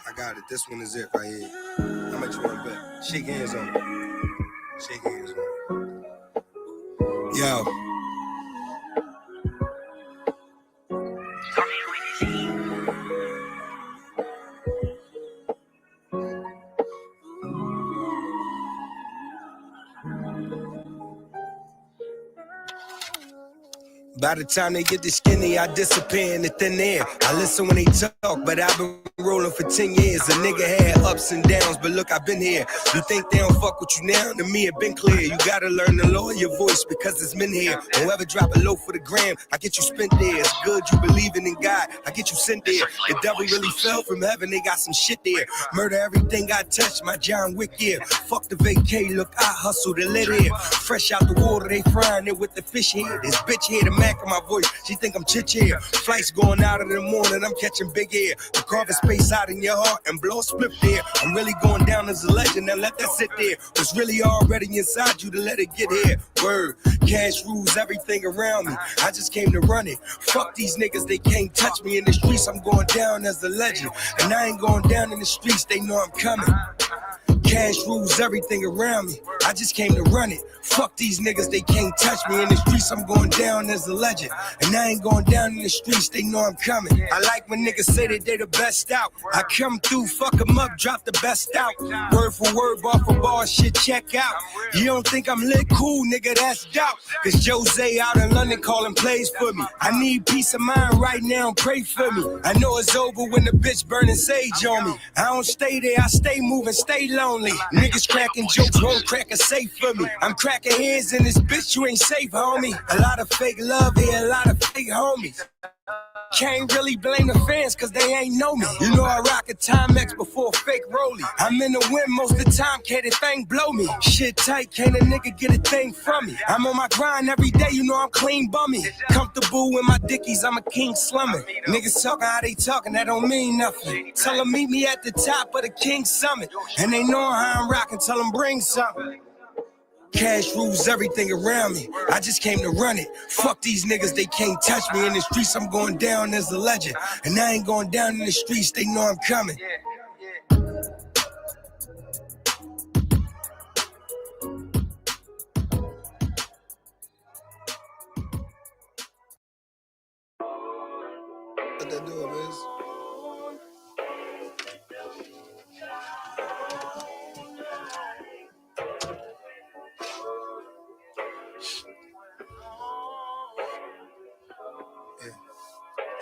I got it. This one is it right here. How much you want to bet? Shake hands on it. Shake hands on it. Yo. By the time they get the skinny, I disappear in the thin air. I listen when they talk, but I've been rolling for 10 years. A nigga had ups and downs, but look, I've been here. You think they don't fuck with you now? To me, it been clear. You gotta learn to lower your voice because it's been here. Whoever drop a low for the gram, I get you spent there. It's good you believing in God, I get you sent there. The devil really fell from heaven, they got some shit there. Murder everything I touch, my John Wick here. Fuck the vacay, look, I hustle the lead here. Fresh out the water, they frying it with the fish here. This bitch here, the Mac of my voice, she think I'm chitch here. Flights going out in the morning, I'm catching big air. The carving space out in your heart and blow a split there. I'm really going down as a legend, now let that sit there. It's really already inside you to let it get here. Word, cash rules everything around me. I just came to run it. Fuck these niggas, they can't touch me in the streets. I'm going down as a legend, and I ain't going down in the streets, they know I'm coming. Cash rules everything around me. I just came to run it. Fuck these niggas, they can't touch me in the streets. I'm going down as a legend, and I ain't going down in the streets, they know I'm coming. I like when niggas say that they the best out. I come through, fuck them up, drop the best out. Word for word, bar for bar, shit check out. You don't think I'm lit cool, nigga, that's doubt. Cause Jose out in London calling plays for me. I need peace of mind right now, pray for me. I know it's over when the bitch burning sage on me. I don't stay there, I stay moving, stay lonely. Niggas cracking jokes, won't crack a safe for me. I'm cracking heads in this bitch, you ain't safe, homie. A lot of fake love here, a lot of fake homies. Can't really blame the fans cause they ain't know me. You know I rock a Timex before a fake rollie. I'm in the wind most of the time, can't a thing blow me. Shit tight, can't a nigga get a thing from me. I'm on my grind every day, you know I'm clean bummy. Comfortable with my dickies, I'm a king slumming. Niggas talking how they talking, that don't mean nothing. Tell them meet me at the top of the King Summit. And they know how I'm rocking, tell them bring something. Cash rules everything around me. I just came to run it. Fuck these niggas, they can't touch me in the streets. I'm going down as a legend, and I ain't going down in the streets, they know I'm coming. What that do, Liz?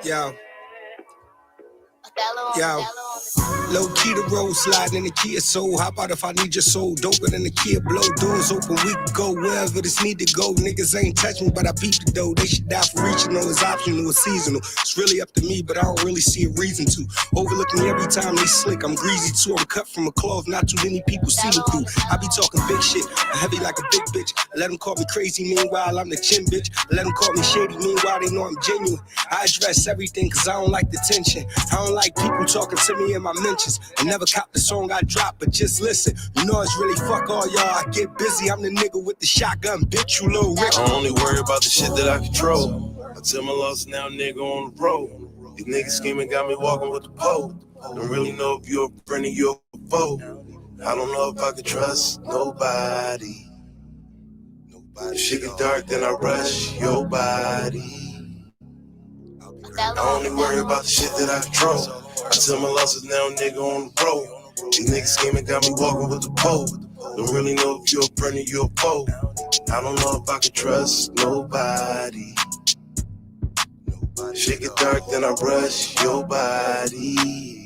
Yo. Yo. Low key the road, sliding in the Kia Soul. How about if I need your soul? Doper than the Kia blow. Doors open, we can go wherever this need to go. Niggas ain't touch me, but I beat the dough. They should die for reaching, no, it's optional, it's seasonal. It's really up to me, but I don't really see a reason to. Overlook me every time they slick. I'm greasy too, I'm cut from a cloth not too many people see me through. I be talking big shit, I'm heavy like a big bitch. Let them call me crazy, meanwhile I'm the chin bitch. Let them call me shady, meanwhile they know I'm genuine. I address everything cause I don't like the tension. I don't like people talking to me in my mentions. I never cop the song I drop, but just listen. You know it's really fuck all y'all. I get busy, I'm the nigga with the shotgun, bitch, you little Rick. I only worry about the shit that I control. I tell my loss now, nigga on the road. These niggas scheming got me walking with the pole. Don't really know if you're a friend or you're a foe. I don't know if I can trust nobody. Shit get dark, then I rush your body. I only worry about the shit that I control. I tell my losses now, nigga on the road. These niggas scheming got me walking with the pole. Don't really know if you're a friend or you're a foe. I don't know if I can trust nobody. Shit get dark, then I rush your body.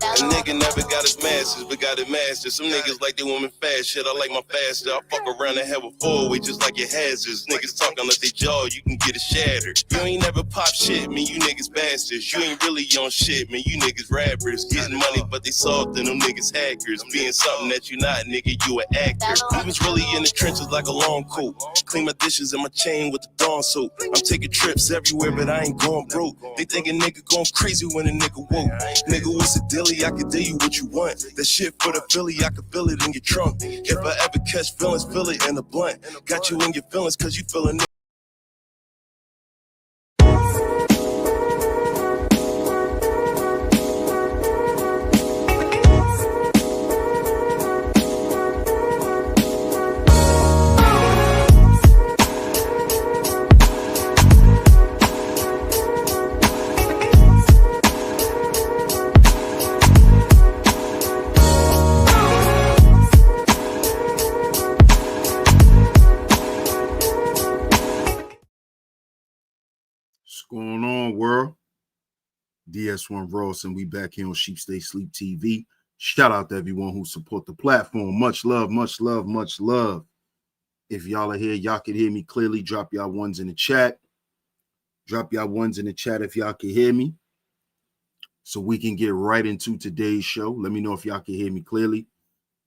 A nigga never got his masters, but got it mastered. Some niggas like they woman fast shit, I like my faster. I fuck around and have a four-way just like your hazards. Niggas talking like they jaw, you can get it shattered. You ain't never pop shit, man, you niggas bastards. You ain't really on shit, man, you niggas rappers. Getting money, but they soft and them niggas hackers. Being something that you not, nigga, you an actor. I was really in the trenches like a long coat. Clean my dishes and my chain with the Dawn soap. I'm taking trips everywhere, but I ain't going broke. They think a nigga going crazy when a nigga woke. Nigga, what's a dilly? I can tell you what you want. That shit for the Philly, I can feel it in your trunk. If I ever catch feelings, feel it in the blunt. Got you in your feelings cause you feeling it. going on, world? DS1 Ross, and we back here on Sheep Stay Sleep TV. Shout out to everyone who support the platform. Much love, much love, much love. If y'all are here, y'all can hear me clearly. Drop y'all ones in the chat. Drop y'all ones in the chat if y'all can hear me, so we can get right into today's show. Let me know if y'all can hear me clearly.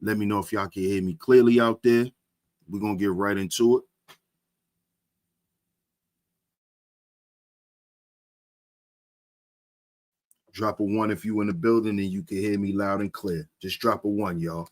Let me know if y'all can hear me clearly out there. We're going to get right into it. Drop a 1 if you in the building and you can hear me loud and clear. Just drop a 1, y'all.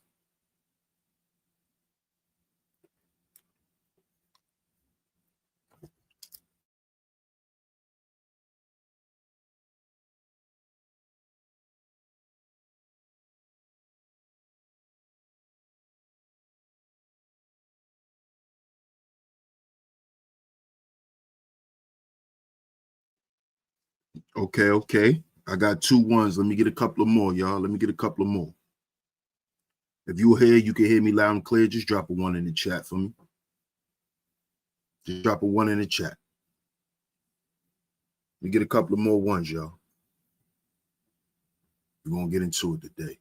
Okay. I got 2 1s. Let me get a couple of more, y'all. Let me get a couple of more. If you're here, you can hear me loud and clear. Just drop a 1 in the chat for me. Just drop a 1 in the chat. Let me get a couple of more 1s, y'all. We're going to get into it today.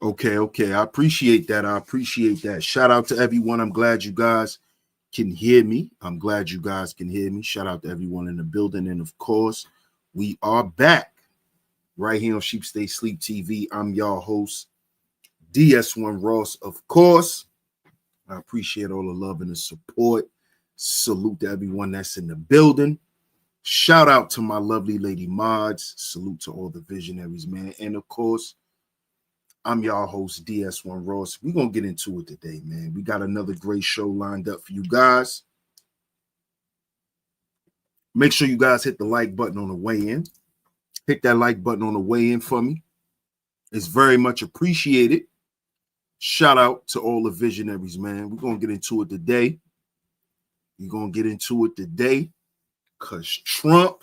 Okay. I appreciate that. Shout out to everyone. I'm glad you guys can hear me. Shout out to everyone in the building. And of course, we are back right here on Sheep Stay Sleep TV. I'm your host, DS1 Ross, of course. I appreciate all the love and the support. Salute to everyone that's in the building. Shout out to my lovely lady mods. Salute to all the visionaries, man. And of course, I'm y'all host, DS1 Ross. We're going to get into it today, man. We got another great show lined up for you guys. Make sure you guys hit the like button on the way in. Hit that like button on the way in for me. It's very much appreciated. Shout out to all the visionaries, man. We're going to get into it today. Because Trump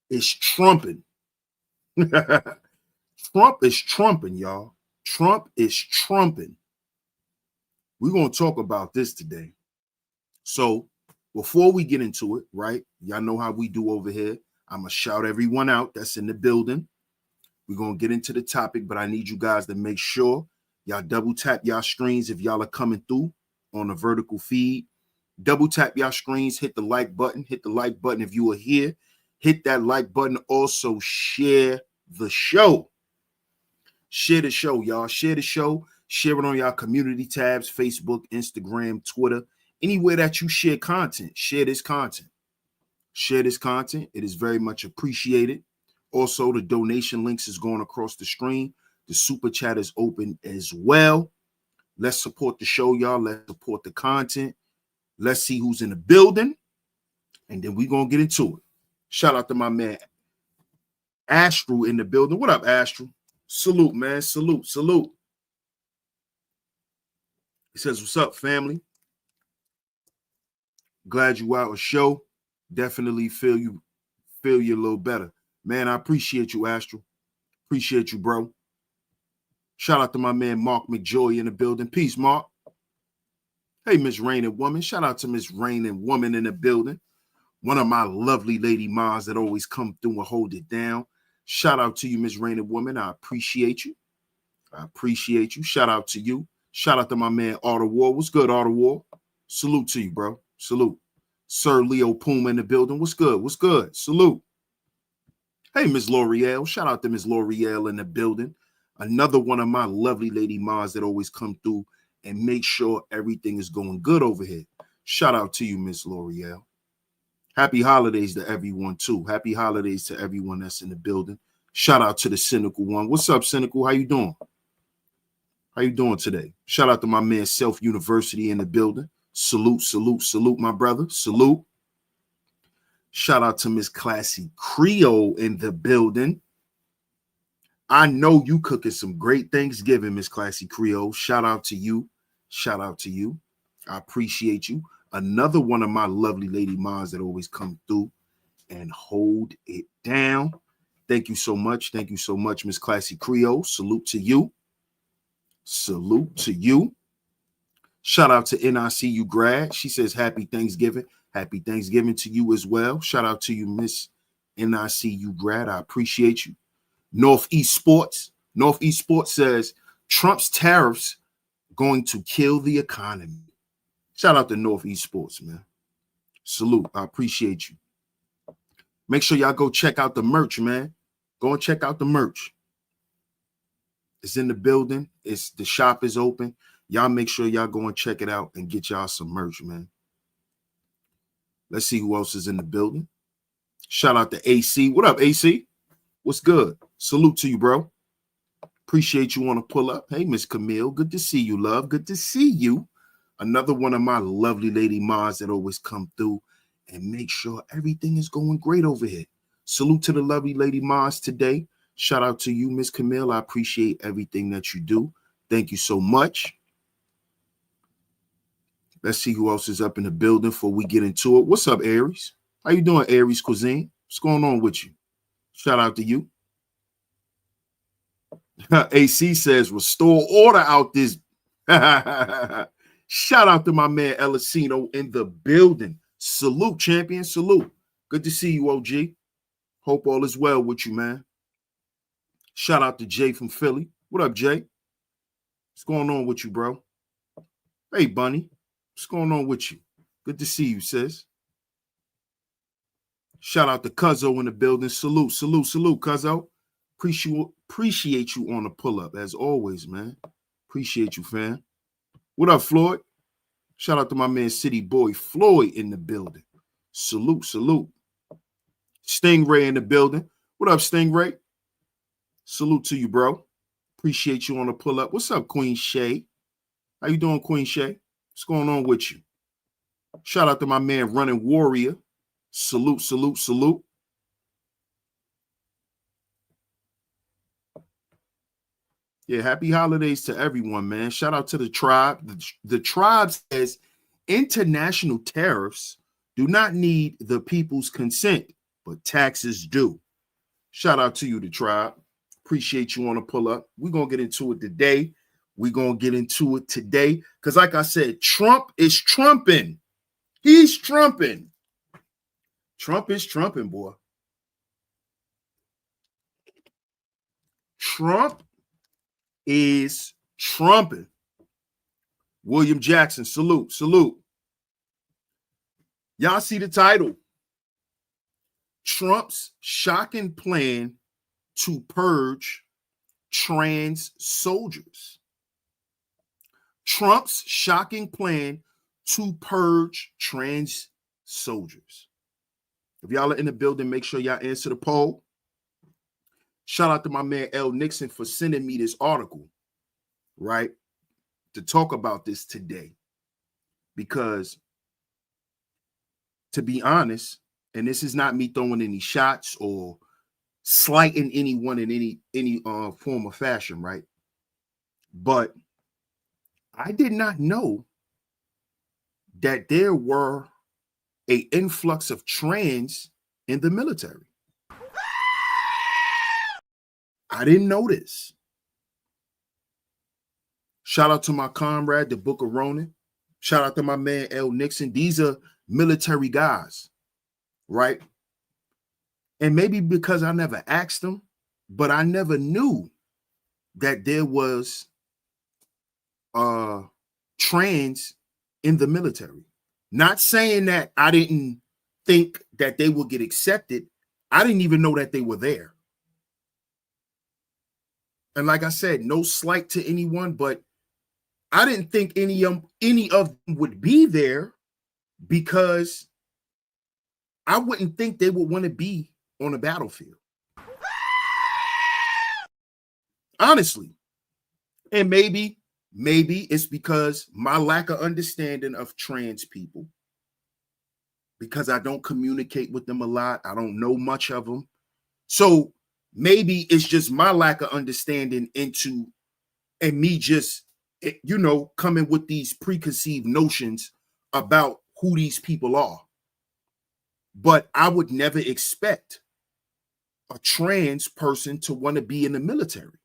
is trumping. Trump is trumping, y'all. Trump is trumping. We're going to talk about this today. So before we get into it, right, y'all know how we do over here. I'm going to shout everyone out that's in the building. We're going to get into the topic, but I need you guys to make sure y'all double tap y'all screens if y'all are coming through on the vertical feed. Double tap y'all screens, hit the like button. If you are here, hit that like button. Also share the show. Share the show, y'all. Share the show. Share it on y'all community tabs, Facebook, Instagram, Twitter, anywhere that you share content. Share this content. It is very much appreciated. Also, the donation links is going across the screen. The super chat is open as well. Let's support the show, y'all. Let's support the content. Let's see who's in the building. And then we're going to get into it. Shout out to my man, Astro, in the building. What up, Astro? Salute, man. Salute. He says, what's up, family? Glad you out a show. Definitely feel you a little better. Man, I appreciate you, Astro. Appreciate you, bro. Shout out to my man, Mark McJoy, in the building. Peace, Mark. Hey, Miss Rain and Woman. Shout out to Miss Rain and Woman in the building. One of my lovely lady moms that always come through and hold it down. Shout out to you, Miss Rain and Woman. I appreciate you. Shout out to you. Shout out to my man, Arthur War. What's good, Arthur War? Salute to you, bro. Salute. Sir Leo Puma in the building. What's good? Salute. Hey, Miss L'Oreal. Shout out to Miss L'Oreal in the building. Another one of my lovely lady moms that always come through and make sure everything is going good over here. Shout out to you, Miss L'Oreal. Happy holidays to everyone, too. Happy holidays to everyone that's in the building. Shout out to the Cynical one. What's up, Cynical? How you doing? Today? Shout out to my man, Self University, in the building. Salute, my brother. Salute. Shout out to Miss Classy Creole in the building. I know you cooking some great Thanksgiving, Miss Classy Creole. Shout out to you. I appreciate you. Another one of my lovely lady moms that always come through and hold it down. Thank you so much, Miss Classy Creole. Salute to you. Shout out to NICU grad. She says, happy Thanksgiving. Happy Thanksgiving to you as well. Shout out to you, Miss NICU grad. I appreciate you. Northeast Sports says Trump's tariffs going to kill the economy. Shout out to Northeast Sports, man. Salute. I appreciate you. Make sure y'all go check out the merch, man. Go and check out the merch. It's in the building. The shop is open. Y'all make sure y'all go and check it out and get y'all some merch, man. Let's see who else is in the building. Shout out to AC. What up, AC? What's good? Salute to you, bro. Appreciate you want to pull up. Hey, Miss Camille. Good to see you, love. Good to see you. Another one of my lovely lady moms that always come through and make sure everything is going great over here. Salute to the lovely lady moms today. Shout out to you, Miss Camille. I appreciate everything that you do. Thank you so much. Let's see who else is up in the building before we get into it. What's up, Aries? How you doing, Aries Cuisine? What's going on with you? Shout out to you. AC says, restore order out this. Shout out to my man Elisino in the building. Salute, champion. Salute. Good to see you, OG. Hope all is well with you, man. Shout out to Jay from Philly. What up, Jay? What's going on with you, bro? Hey, Bunny. What's going on with you? Good to see you, sis. Shout out to Cuzzo in the building. Salute, salute, salute, Cuzzo. Appreciate you on the pull-up, as always, man. Appreciate you, fam. What up, Floyd? Shout out to my man City Boy Floyd in the building. Salute, salute. Stingray in the building. What up, Stingray? Salute to you, bro. Appreciate you on the pull-up. What's up, Queen Shay? How you doing, Queen Shay? What's going on with you? Shout out to my man Running Warrior. Salute, salute, salute. Yeah, happy holidays to everyone, man. Shout out to the tribe. The tribe says international tariffs do not need the people's consent, but taxes do. Shout out to you, the tribe. Appreciate you on the pull up. We're going to get into it today. Because like I said, Trump is trumping. He's trumping. Trump is trumping, boy. Trump is trumping. William Jackson, salute, salute. Y'all see the title. Trump's shocking plan to purge trans soldiers. Trump's shocking plan to purge trans soldiers. If y'all are in the building, make sure y'all answer the poll. Shout out to my man L. Nixon for sending me this article, right, to talk about this today. Because, to be honest, and this is not me throwing any shots or slighting anyone in any form or fashion, right? But I did not know that there were an influx of trans in the military. I didn't know this. Shout out to my comrade, the Book of Ronan. Shout out to my man, L. Nixon. These are military guys, right? And maybe because I never asked them, but I never knew that there was trans in the military. Not saying that I didn't think that they would get accepted. I didn't even know that they were there. And like I said, no slight to anyone, but I didn't think any of them would be there because I wouldn't think they would want to be on a battlefield. Honestly. And maybe it's because my lack of understanding of trans people, because I don't communicate with them a lot. I don't know much of them. So maybe it's just my lack of understanding and me just, coming with these preconceived notions about who these people are. But I would never expect a trans person to want to be in the military.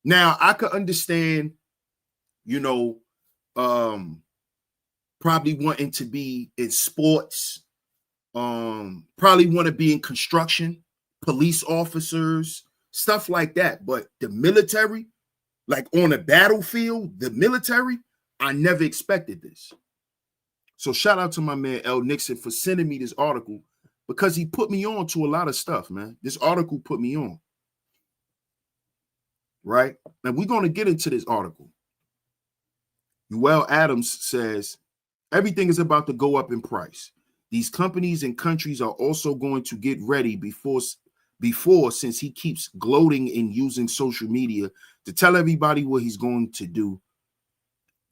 Now, I could understand, probably wanting to be in sports, probably want to be in construction, police officers, stuff like that. But the military, like on a battlefield, the military, I never expected this. So shout out to my man L. Nixon for sending me this article, because he put me on to a lot of stuff, man. This article put me on. Right? Now we're going to get into this article. Ewell Adams says, everything is about to go up in price. These companies and countries are also going to get ready before, since he keeps gloating and using social media to tell everybody what he's going to do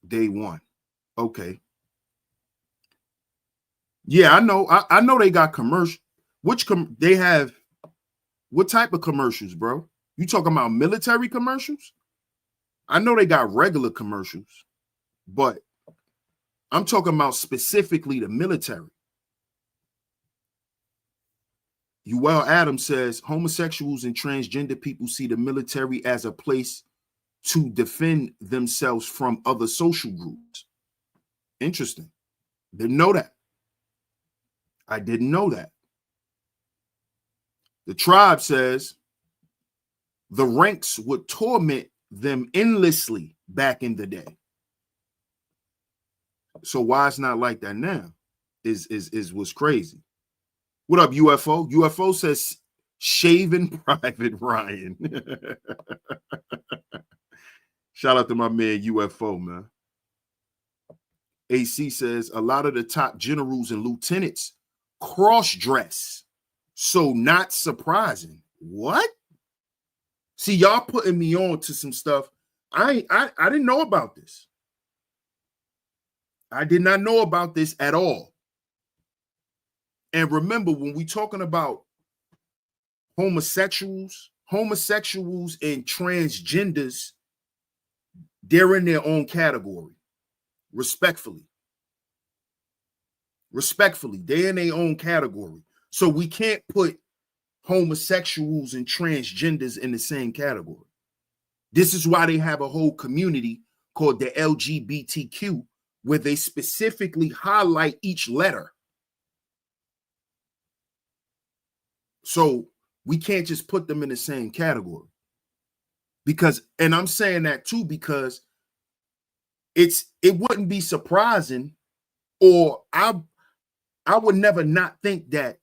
day one. Okay. Yeah, I know. I know they got commercial. They have? What type of commercials, bro? You talking about military commercials? I know they got regular commercials, but I'm talking about specifically the military. Ewell Adams says homosexuals and transgender people see the military as a place to defend themselves from other social groups. Interesting. Didn't know that. I didn't know that. The tribe says the ranks would torment them endlessly back in the day. So why it's not like that now is what's crazy. What up, UFO? UFO says shaven Private Ryan. Shout out to my man UFO, man. AC says a lot of the top generals and lieutenants cross-dress. So not surprising. What? See, y'all putting me on to some stuff. I didn't know about this. I did not know about this at all. And remember, when we talking about homosexuals and transgenders, they're in their own category. Respectfully, they're in their own category. So we can't put homosexuals and transgenders in the same category. This is why they have a whole community called the LGBTQ, where they specifically highlight each letter. So we can't just put them in the same category. Because, and I'm saying that too, because it wouldn't be surprising, or I would never not think that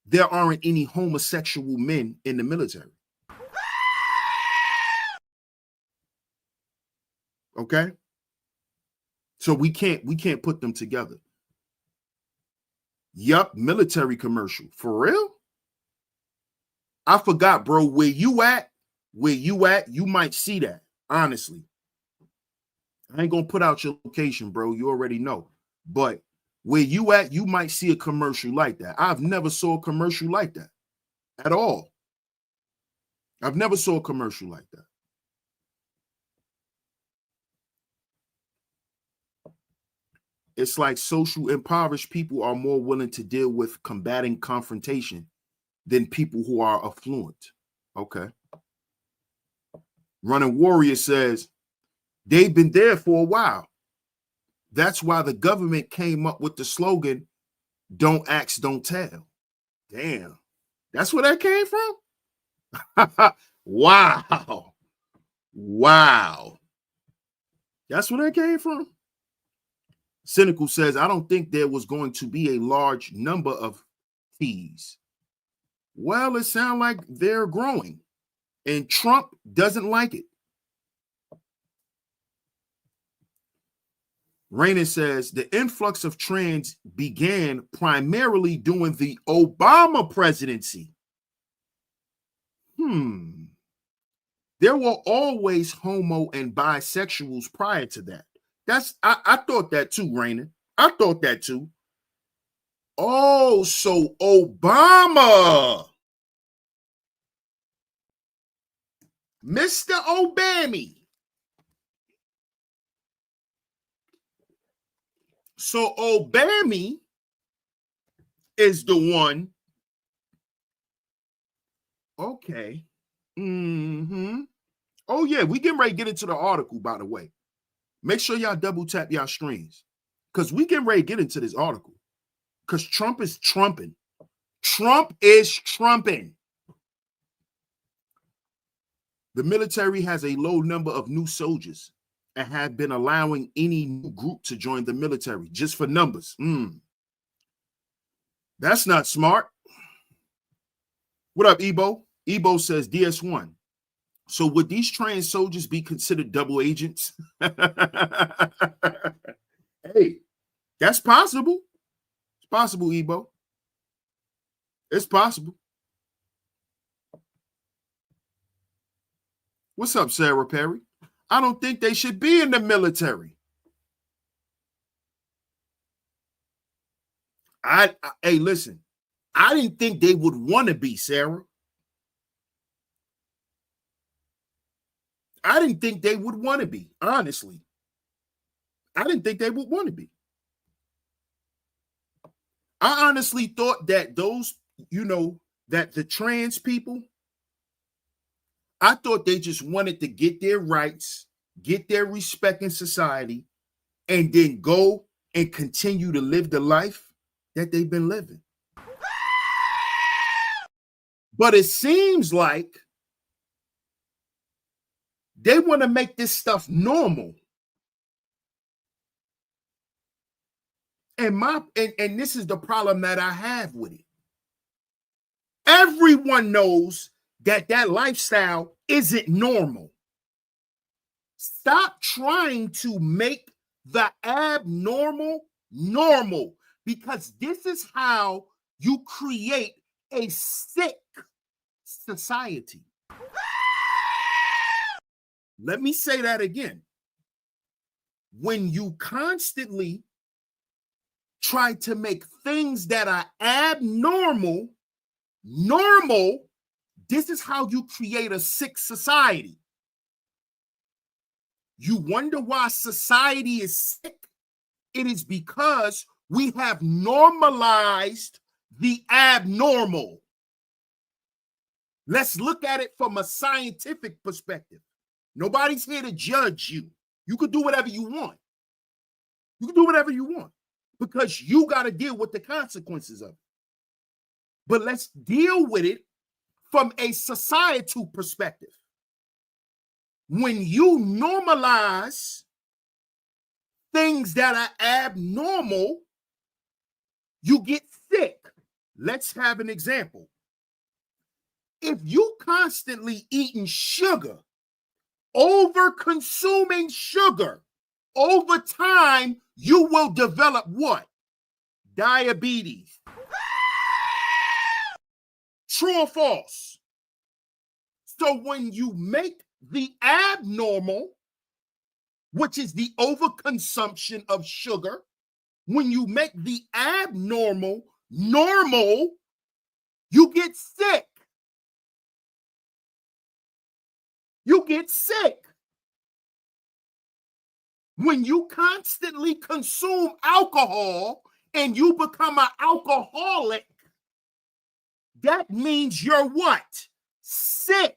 there aren't any homosexual men in the military. Okay? So we can't put them together. Yup, military commercial. For real? I forgot, bro. Where you at, you might see that. Honestly. I ain't gonna put out your location, bro. You already know. But where you at, you might see a commercial like that. I've never saw a commercial like that at all. I've never saw a commercial like that. It's like social impoverished people are more willing to deal with combating confrontation than people who are affluent. Okay. Running Warrior says they've been there for a while. That's why the government came up with the slogan, "Don't ask, don't tell." Damn. That's where that came from? Wow. Wow. That's where that came from? Cynical says, I don't think there was going to be a large number of fees. Well, it sounds like they're growing, and Trump doesn't like it. Raina says, the influx of trans began primarily during the Obama presidency. There were always homo and bisexuals prior to that. I thought that too, Raina. I thought that too. Oh, so Obama. Mr. Obama. So Obama is the one. Okay. Oh, yeah, we getting ready to get into the article, by the way. Make sure y'all double tap y'all streams. because we getting ready to get into this article. Because Trump is trumping. Trump is trumping. The military has a low number of new soldiers and have been allowing any new group to join the military just for numbers. That's not smart. What up, Ebo? Ebo says DS1. So would these trained soldiers be considered double agents? Hey, that's possible. It's possible, Ebo. It's possible. What's up, Sarah Perry? I don't think they should be in the military. Hey, listen, I didn't think they would want to be, Sarah. I didn't think they would want to be, honestly. I didn't think they would want to be. I honestly thought that those, that the trans people, I thought they just wanted to get their rights, get their respect in society, and then go and continue to live the life that they've been living. But it seems like they want to make this stuff normal. And this is the problem that I have with it. Everyone knows that lifestyle isn't normal. Stop trying to make the abnormal normal, because this is how you create a sick society. Let me say that again. When you constantly try to make things that are abnormal normal, this is how you create a sick society. You wonder why society is sick? It is because we have normalized the abnormal. Let's look at it from a scientific perspective. Nobody's here to judge you. You could do whatever you want. You can do whatever you want because you got to deal with the consequences of it. But let's deal with it from a societal perspective. When you normalize things that are abnormal, you get sick. Let's have an example. If you constantly eating sugar, over consuming sugar, over time, you will develop what? Diabetes. True or false? So when you make the abnormal, which is the overconsumption of sugar, when you make the abnormal normal, you get sick. You get sick. When you constantly consume alcohol and you become an alcoholic, that means you're what? Sick.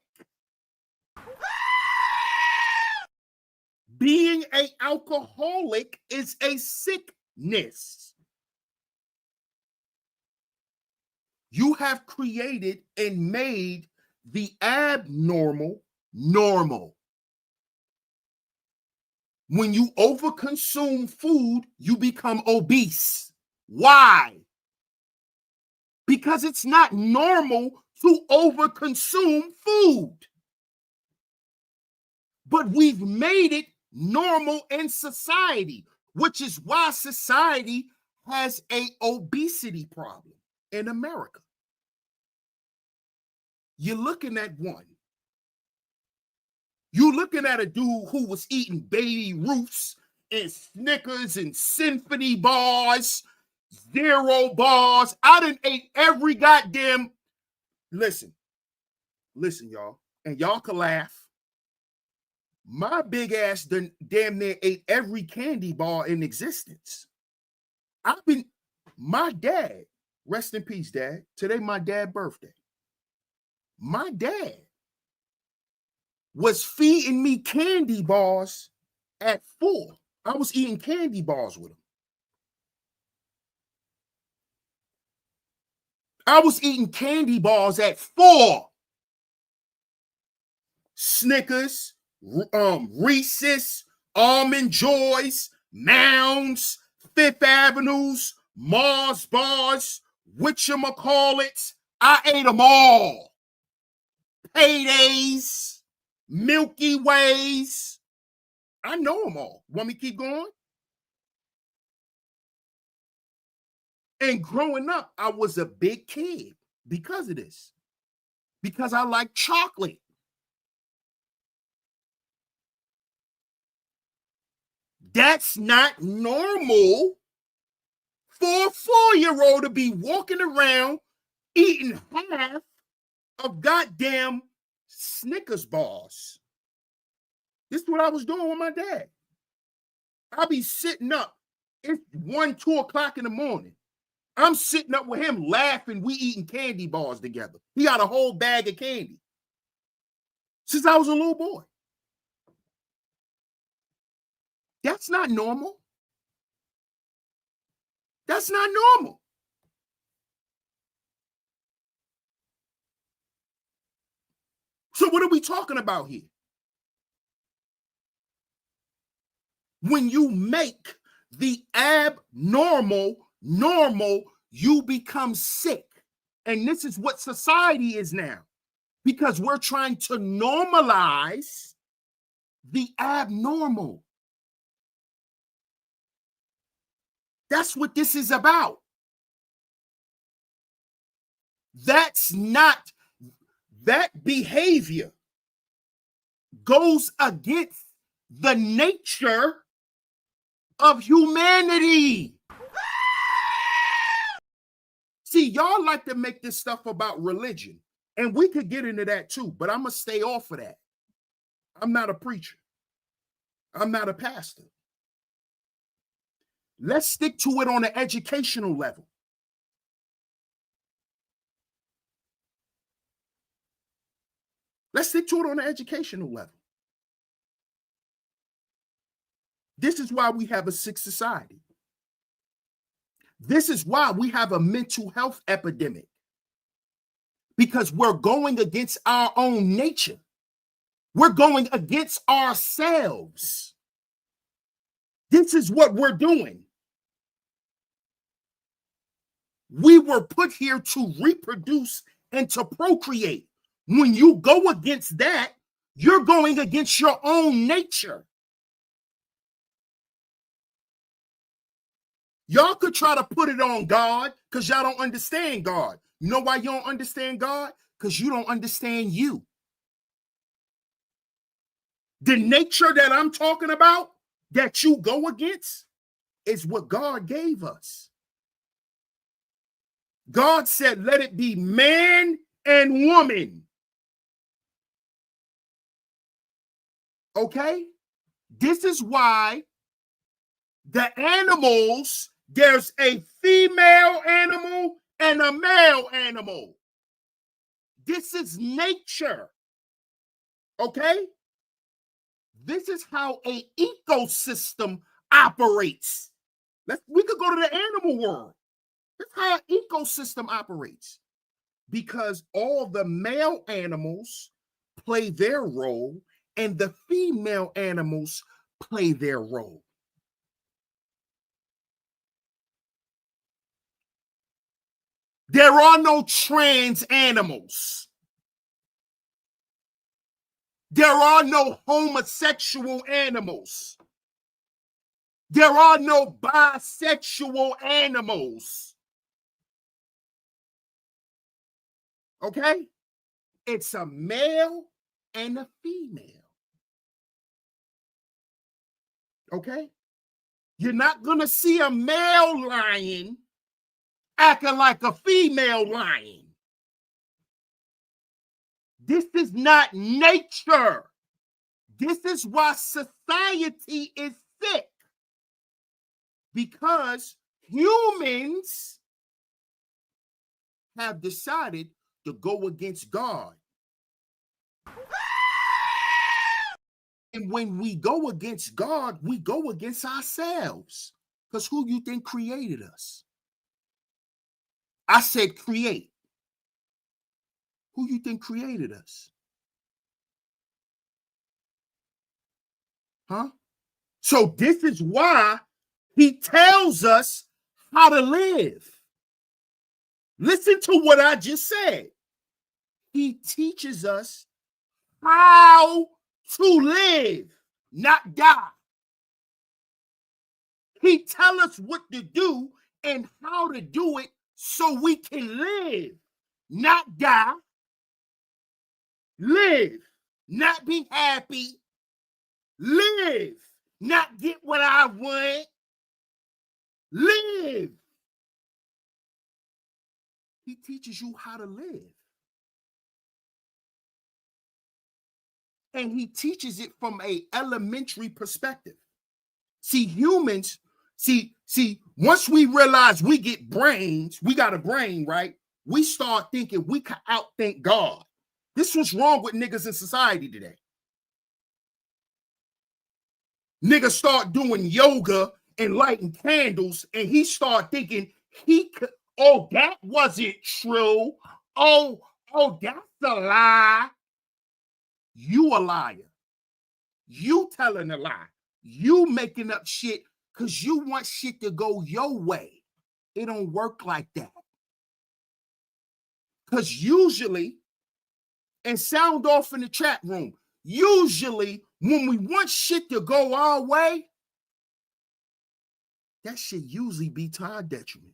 Being an alcoholic is a sickness. You have created and made the abnormal normal. When you overconsume food, you become obese. Why? Because it's not normal to overconsume food. But we've made it normal in society, which is why society has an obesity problem in America. You're looking at one. You're looking at a dude who was eating Baby Ruths and Snickers and Symphony bars, Zero bars. I done ate every goddamn... Listen, y'all. And y'all can laugh. My big ass done damn near ate every candy bar in existence. My dad, rest in peace, Dad. Today my dad's birthday. My dad was feeding me candy bars at 4. I was eating candy bars with him. I was eating candy bars at 4. Snickers, Reese's, Almond Joys, Mounds, Fifth Avenues, Mars bars, whatchamacallits. I ate them all. Paydays, Milky Ways. I know them all. Want me to keep going? And growing up, I was a big kid because of this. Because I like chocolate. That's not normal for a 4-year-old to be walking around eating half of goddamn Snickers bars. This is what I was doing with my dad. I'll be sitting up. It's 1, 2 o'clock in the morning. I'm sitting up with him laughing. We eating candy bars together. He got a whole bag of candy since I was a little boy. That's not normal. That's not normal. So what are we talking about here? When you make the abnormal normal, you become sick. And this is what society is now, because we're trying to normalize the abnormal. That's what this is about. That's not, that behavior goes against the nature of humanity. See, y'all like to make this stuff about religion, and we could get into that too, but I'm going to stay off of that. I'm not a preacher. I'm not a pastor. Let's stick to it on an educational level. Let's stick to it on an educational level. This is why we have a sick society. This is why we have a mental health epidemic, because we're going against our own nature. We're going against ourselves. This is what we're doing. We were put here to reproduce and to procreate. When you go against that, you're going against your own nature. Y'all could try to put it on God because y'all don't understand God. You know why you don't understand God? Because you don't understand you. The nature that I'm talking about, that you go against, is what God gave us. God said, let it be man and woman. Okay? This is why the animals, there's a female animal and a male animal. This is nature. Okay? This is how an ecosystem operates. We could go to the animal world. That's how an ecosystem operates. Because all the male animals play their role and the female animals play their role. There are no trans animals. There are no homosexual animals. There are no bisexual animals. Okay? It's a male and a female. Okay? You're not going to see a male lion acting like a female lion. This is not nature. This is why society is sick. Because humans have decided to go against God. And when we go against God, we go against ourselves. Because who you think created us? I said create. Who you think created us? Huh? So this is why he tells us how to live. Listen to what I just said. He teaches us how to live, not die. He tells us what to do and how to do it so we can live, not die. Live, not be happy. Live, not get what I want. Live. He teaches you how to live. And he teaches it from an elementary perspective. See, humans, once we realize we get brains, we got a brain, right? We start thinking we can outthink God. This was wrong with niggas in society today. Niggas start doing yoga and lighting candles, and he start thinking he could, oh, that wasn't true. Oh, that's a lie. You a liar. You telling a lie. You making up shit because you want shit to go your way. It don't work like that. Because usually, and sound off in the chat room, usually when we want shit to go our way, that shit usually be to our detriment.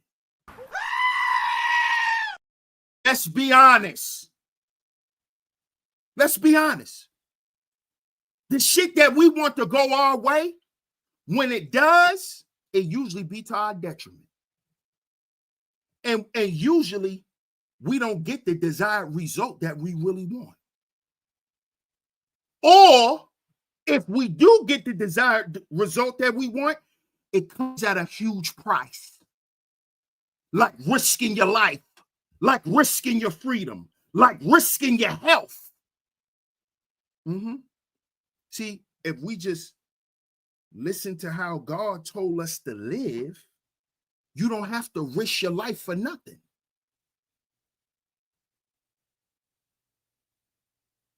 Let's be honest. Let's be honest. The shit that we want to go our way, when it does, it usually be to our detriment. And usually we don't get the desired result that we really want. Or if we do get the desired result that we want, it comes at a huge price. Like risking your life, like risking your freedom, like risking your health. See, if we just listen to how God told us to live, you don't have to risk your life for nothing.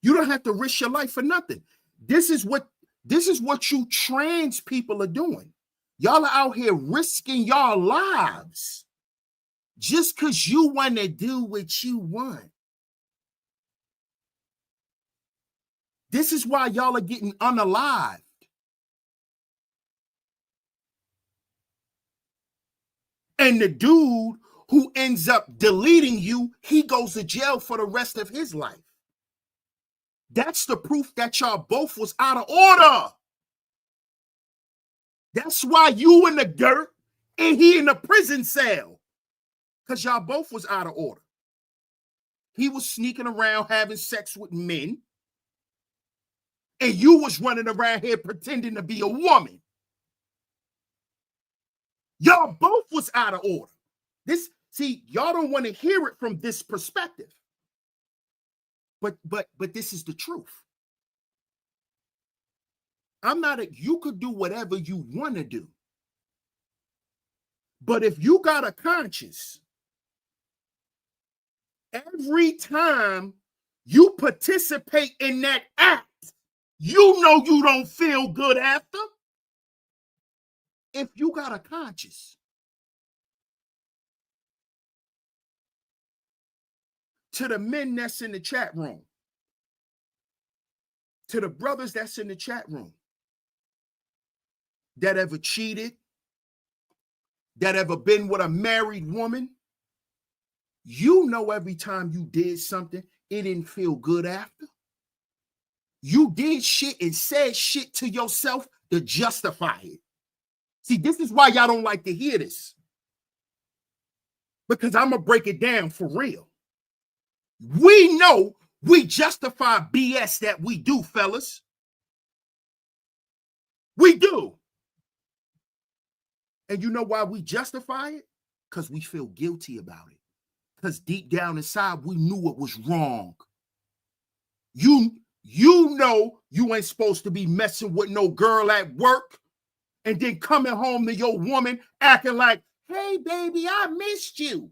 You don't have to risk your life for nothing. This is what you trans people are doing. Y'all are out here risking y'all lives just because you want to do what you want. This is why y'all are getting unalived. And the dude who ends up deleting you, he goes to jail for the rest of his life. That's the proof that y'all both was out of order. That's why you in the dirt and he in the prison cell. Because y'all both was out of order. He was sneaking around having sex with men. And you was running around here pretending to be a woman. Y'all both was out of order. Y'all don't want to hear it from this perspective. But this is the truth. You could do whatever you want to do. But if you got a conscience, every time you participate in that act, you know you don't feel good after. If you got a conscience. To the men that's in the chat room, to the brothers that's in the chat room, that ever cheated, that ever been with a married woman, you know every time you did something, it didn't feel good after. You did shit and said shit to yourself to justify it. See, this is why y'all don't like to hear this. Because I'm going to break it down for real. We know we justify BS that we do, fellas. We do. And you know why we justify it? Because we feel guilty about it. Because deep down inside, we knew it was wrong. You know you ain't supposed to be messing with no girl at work and then coming home to your woman acting like, hey, baby, I missed you.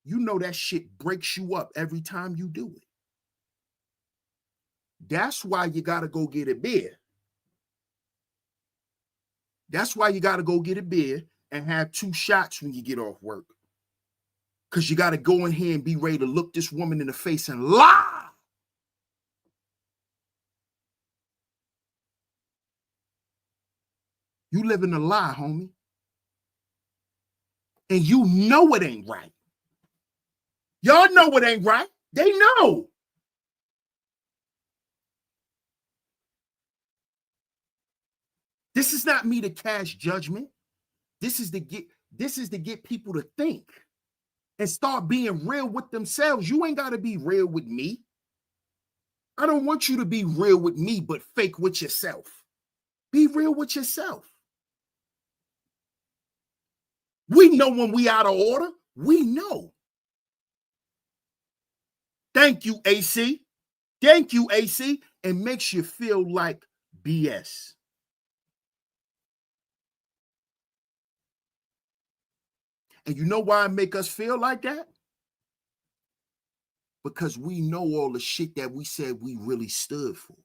you know that shit breaks you up every time you do it. That's why you got to go get a beer. That's why you got to go get a beer and have 2 shots when you get off work. Because you got to go in here and be ready to look this woman in the face and lie. You live in a lie, homie. And you know it ain't right. Y'all know it ain't right. They know. This is not me to cast judgment. This is to get people to think and start being real with themselves. You ain't got to be real with me. I don't want you to be real with me, but fake with yourself. Be real with yourself. We know when we out of order. We know. Thank you, AC. Thank you, AC. It makes you feel like BS. And you know why it make us feel like that? Because we know all the shit that we said we really stood for.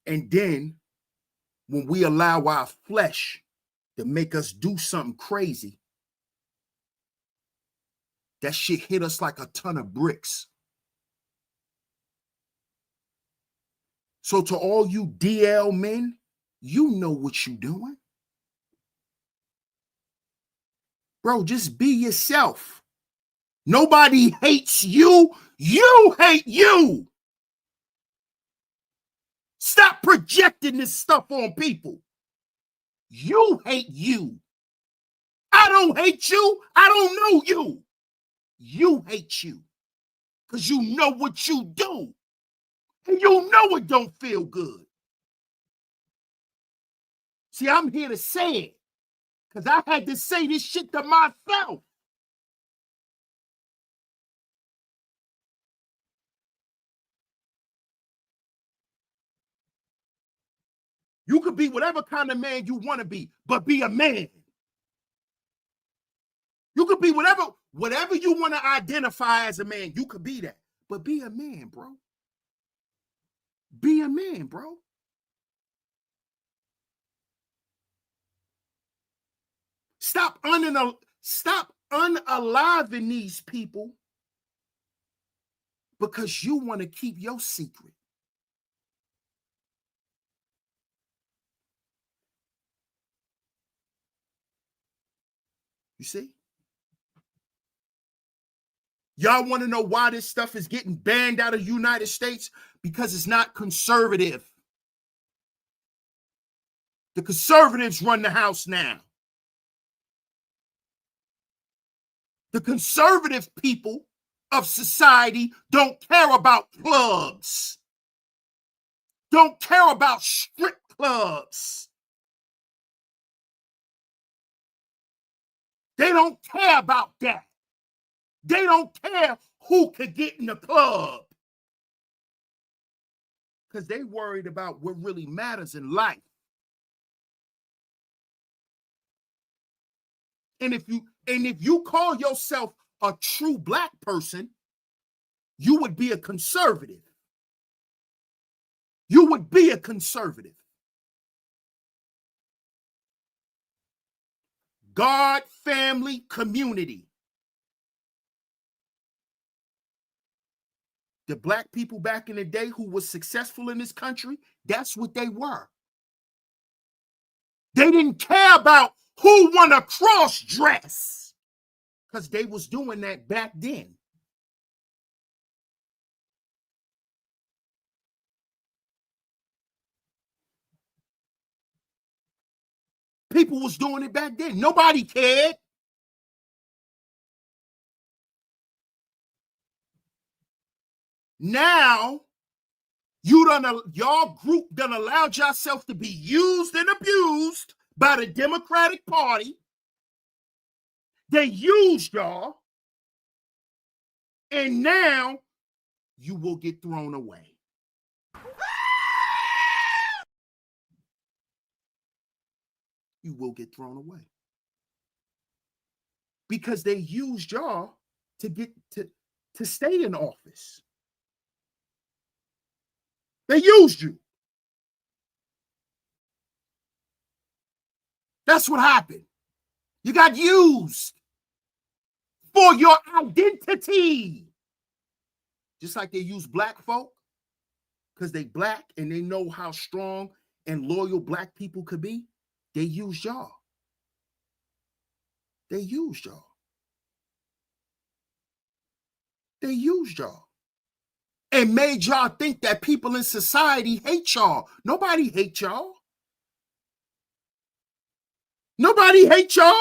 And then when we allow our flesh to make us do something crazy, that shit hit us like a ton of bricks. So to all you DL men, you know what you doing. Bro, just be yourself. Nobody hates you. You hate you. Stop projecting this stuff on people. You hate you. I don't hate you. I don't know you. You hate you. Because you know what you do. And you know it don't feel good. See, I'm here to say it. Because I had to say this shit to myself. You could be whatever kind of man you want to be, but be a man. You could be whatever you want to identify as a man. You could be that. But be a man, bro. Be a man, bro. Stop unaliving these people because you want to keep your secret. You see? Y'all want to know why this stuff is getting banned out of the United States? Because it's not conservative. The conservatives run the house now. The conservative people of society don't care about clubs. Don't care about strip clubs. They don't care about that. They don't care who could get in the club. Because they worried about what really matters in life. And if you call yourself a true black person, you would be a conservative. You would be a conservative. God, family, community. The black people back in the day who was successful in this country, that's what they were. They didn't care about who won a cross dress because they was doing that back then. People was doing it back then. Nobody cared. Now, y'all group done allowed yourself to be used and abused by the Democratic Party. They used y'all. And now you will get thrown away. You will get thrown away. because they used y'all to get to stay in office. They used you. That's what happened. You got used for your identity. Just like they use black folk because they black and they know how strong and loyal black people could be. They used y'all. They used y'all. They used y'all. And made y'all think that people in society hate y'all. Nobody hates y'all. Nobody hates y'all.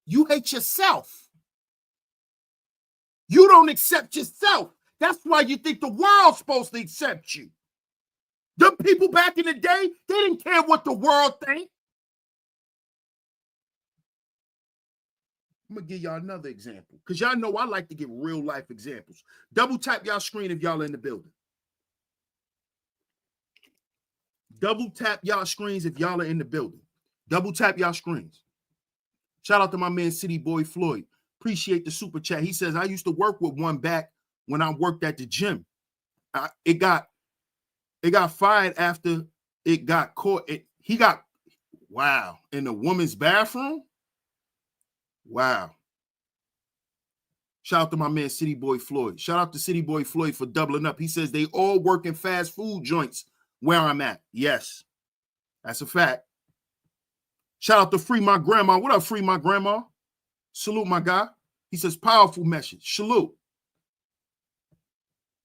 You hate yourself. You don't accept yourself. That's why you think the world's supposed to accept you. The people back in the day, they didn't care what the world think. I'm going to give y'all another example because y'all know I like to give real life examples. Double tap y'all screen if y'all are in the building. Double tap y'all screens if y'all are in the building. Double tap y'all screens. Shout out to my man, City Boy Floyd. Appreciate the super chat. He says, I used to work with one back when I worked at the gym. It got fired after it got caught. Wow, in the woman's bathroom? Wow. Shout out to my man, City Boy Floyd. Shout out to City Boy Floyd for doubling up. He says they all work in fast food joints where I'm at. Yes, that's a fact. Shout out to Free My Grandma. What up, Free My Grandma? Salute, my guy. He says, powerful message. Salute.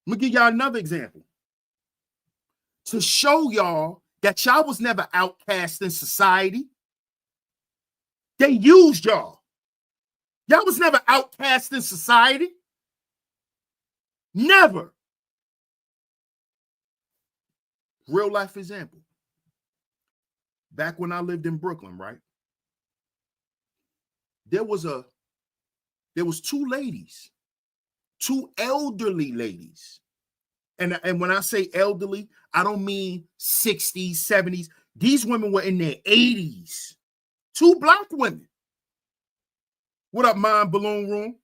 I'm going to give y'all another example. To show y'all that y'all was never outcast in society. They used y'all. Y'all was never outcast in society. Never. Real life example. Back when I lived in Brooklyn, right? There was two ladies, two elderly ladies. And when I say elderly, I don't mean 60s, 70s. These women were in their 80s. Two black women. What up, Mind Balloon Room?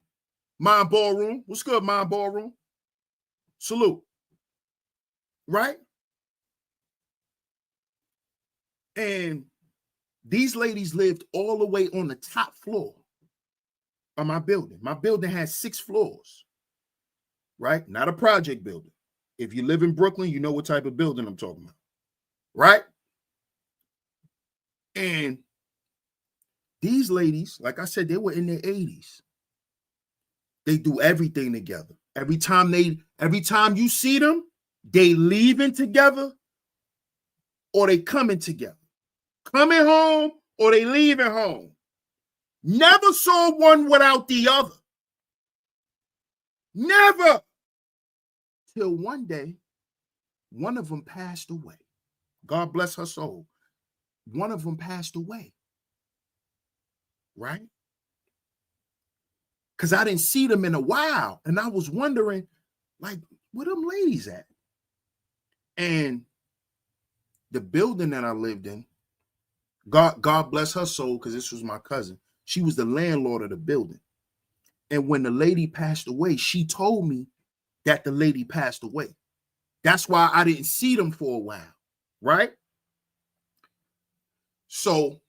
Mind Ballroom? What's good, Mind Ballroom? Salute. Right? And these ladies lived all the way on the top floor of my building. My building has 6 floors, right? Not a project building. If you live in Brooklyn, you know what type of building I'm talking about, right? And these ladies, like I said, they were in their 80s. They do everything together. Every time you see them, they leaving together or they coming together. Coming home or they leaving home. Never saw one without the other. Never. Till one day, one of them passed away. God bless her soul. One of them passed away. Right? Because I didn't see them in a while. And I was wondering, like, where them ladies at? And the building that I lived in, God bless her soul, because this was my cousin. She was the landlord of the building. And when the lady passed away, she told me that the lady passed away. That's why I didn't see them for a while, right? So,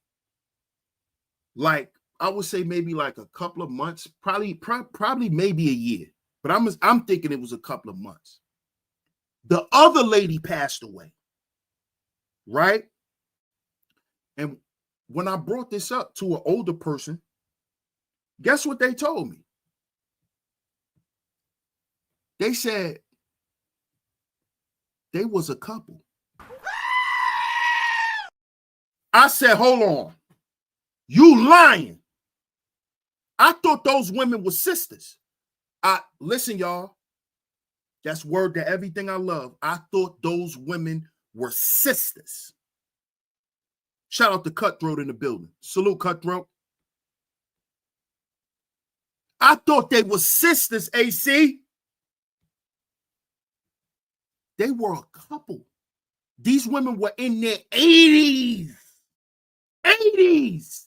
like, I would say maybe like a couple of months, probably maybe a year. But I'm thinking it was a couple of months. The other lady passed away, right? And when I brought this up to an older person, guess what they told me? They said they was a couple. I said, hold on. You lying. I thought those women were sisters. Listen, y'all. That's word to everything I love. I thought those women were sisters. Shout out to Cutthroat in the building. Salute, Cutthroat. I thought they were sisters, AC. They were a couple. These women were in their 80s. 80s.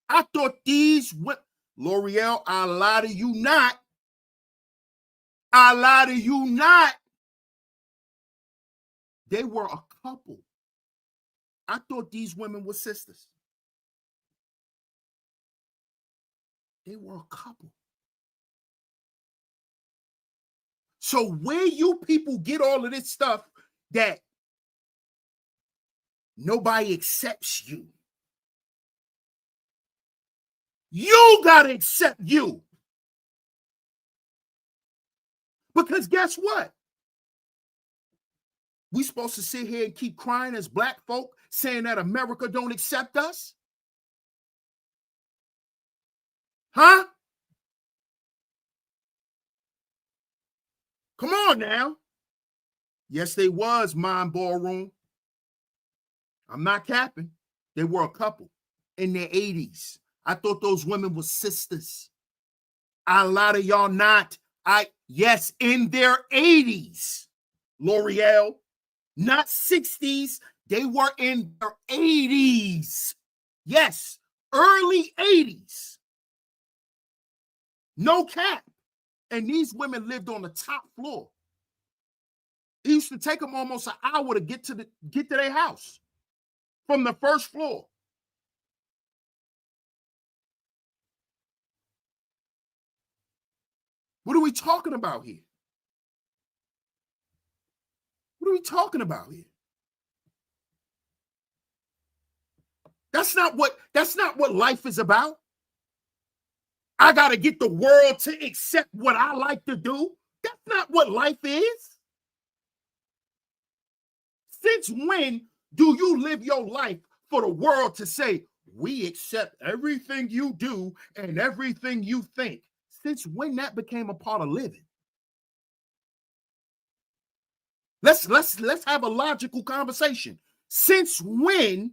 I thought these women, L'Oreal, I lie to you not. I lie to you not. They were a couple. I thought these women were sisters. They were a couple. So where you people get all of this stuff that nobody accepts you? You gotta accept you. Because guess what? We supposed to sit here and keep crying as black folk saying that America don't accept us? Huh? Come on now. Yes, they was Mind Ballroom. I'm not capping. They were a couple in their 80s. I thought those women were sisters. A lot of y'all not. Yes, in their 80s. L'Oreal, not 60s. They were in their 80s. Yes, early 80s. No cap. And these women lived on the top floor. It used to take them almost an hour to get to their house from the first floor. What are we talking about here? What are we talking about here? That's not what life is about. I got to get the world to accept what I like to do. That's not what life is. Since when do you live your life for the world to say, we accept everything you do and everything you think? Since when that became a part of living? Let's have a logical conversation. Since when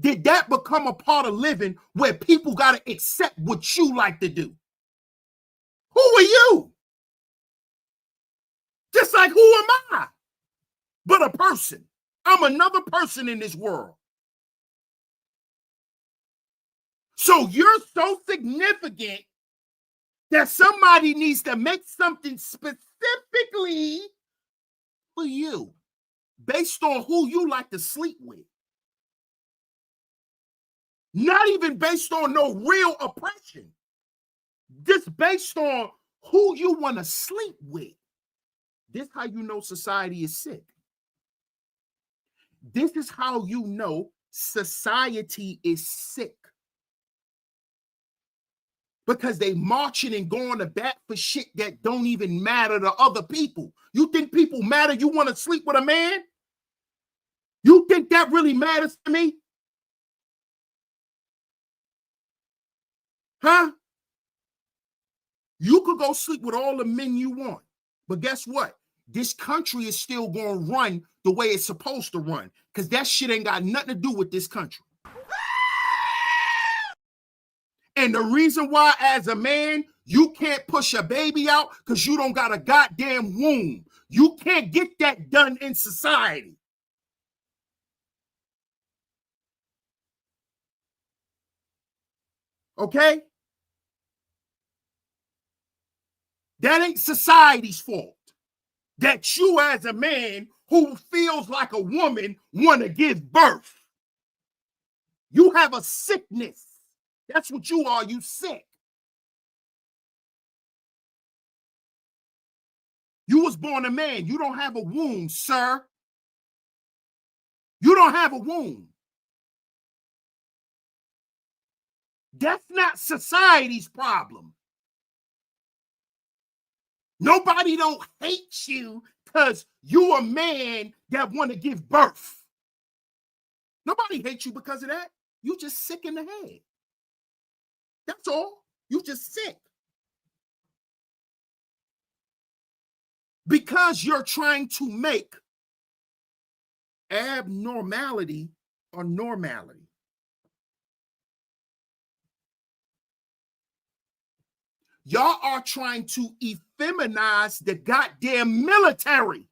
did that become a part of living where people got to accept what you like to do? Who are you? Just like, who am I? But a person. I'm another person in this world. So you're so significant that somebody needs to make something specifically for you based on who you like to sleep with. Not even based on no real oppression. Just based on who you want to sleep with. This is how you know society is sick. This is how you know society is sick. Because they marching and going to bat for shit that don't even matter to other people. You think people matter? You want to sleep with a man? You think that really matters to me? Huh? You could go sleep with all the men you want. But guess what? This country is still going to run the way it's supposed to run. Because that shit ain't got nothing to do with this country. And the reason why, as a man, you can't push a baby out because you don't got a goddamn womb. You can't get that done in society. Okay? That ain't society's fault. That you, as a man who feels like a woman, want to give birth. You have a sickness. That's what you are. You sick. You was born a man. You don't have a womb, sir. You don't have a womb. That's not society's problem. Nobody don't hate you because you a man that want to give birth. Nobody hates you because of that. You just sick in the head. That's all. You just sick. Because you're trying to make abnormality a normality. Y'all are trying to effeminize the goddamn military.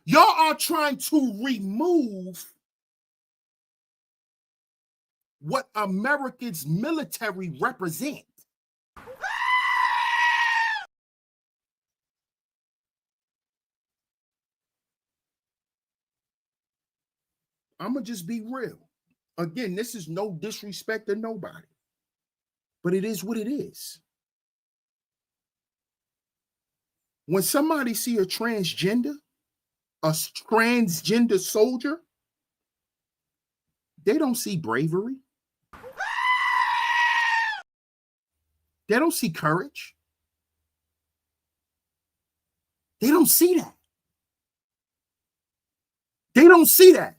Y'all are trying to remove what America's military represent. I'm going to just be real. Again, this is no disrespect to nobody, but it is what it is. When somebody see a transgender soldier, they don't see bravery. They don't see courage. They don't see that. They don't see that.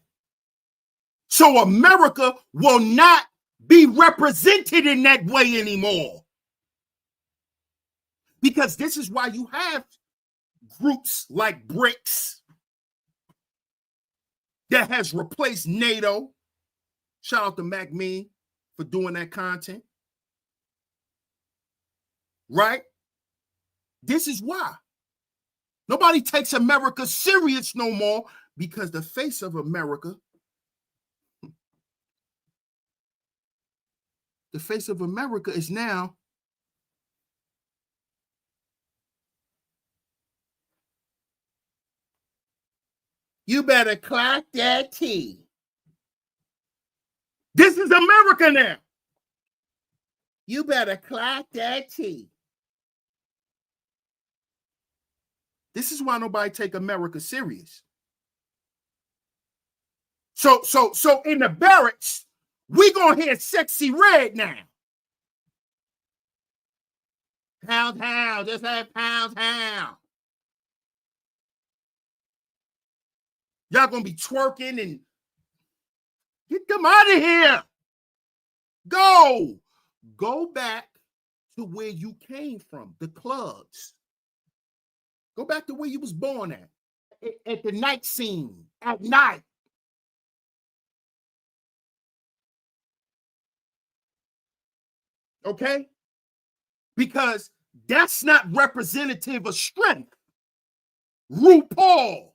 So America will not be represented in that way anymore. Because this is why you have groups like BRICS that has replaced NATO. Shout out to MacMean for doing that content. Right? This is why. Nobody takes America serious no more, because the face of America, is now you better clock that T. This is America now. You better clock that T. This is why nobody take America serious. So in the barracks, we gonna hear Sexy Red now. Pound, just like pound. Y'all gonna be twerking and get them out of here. Go back to where you came from, the clubs. Go back to where you was born at the night scene, at night. Okay? Because that's not representative of strength. RuPaul.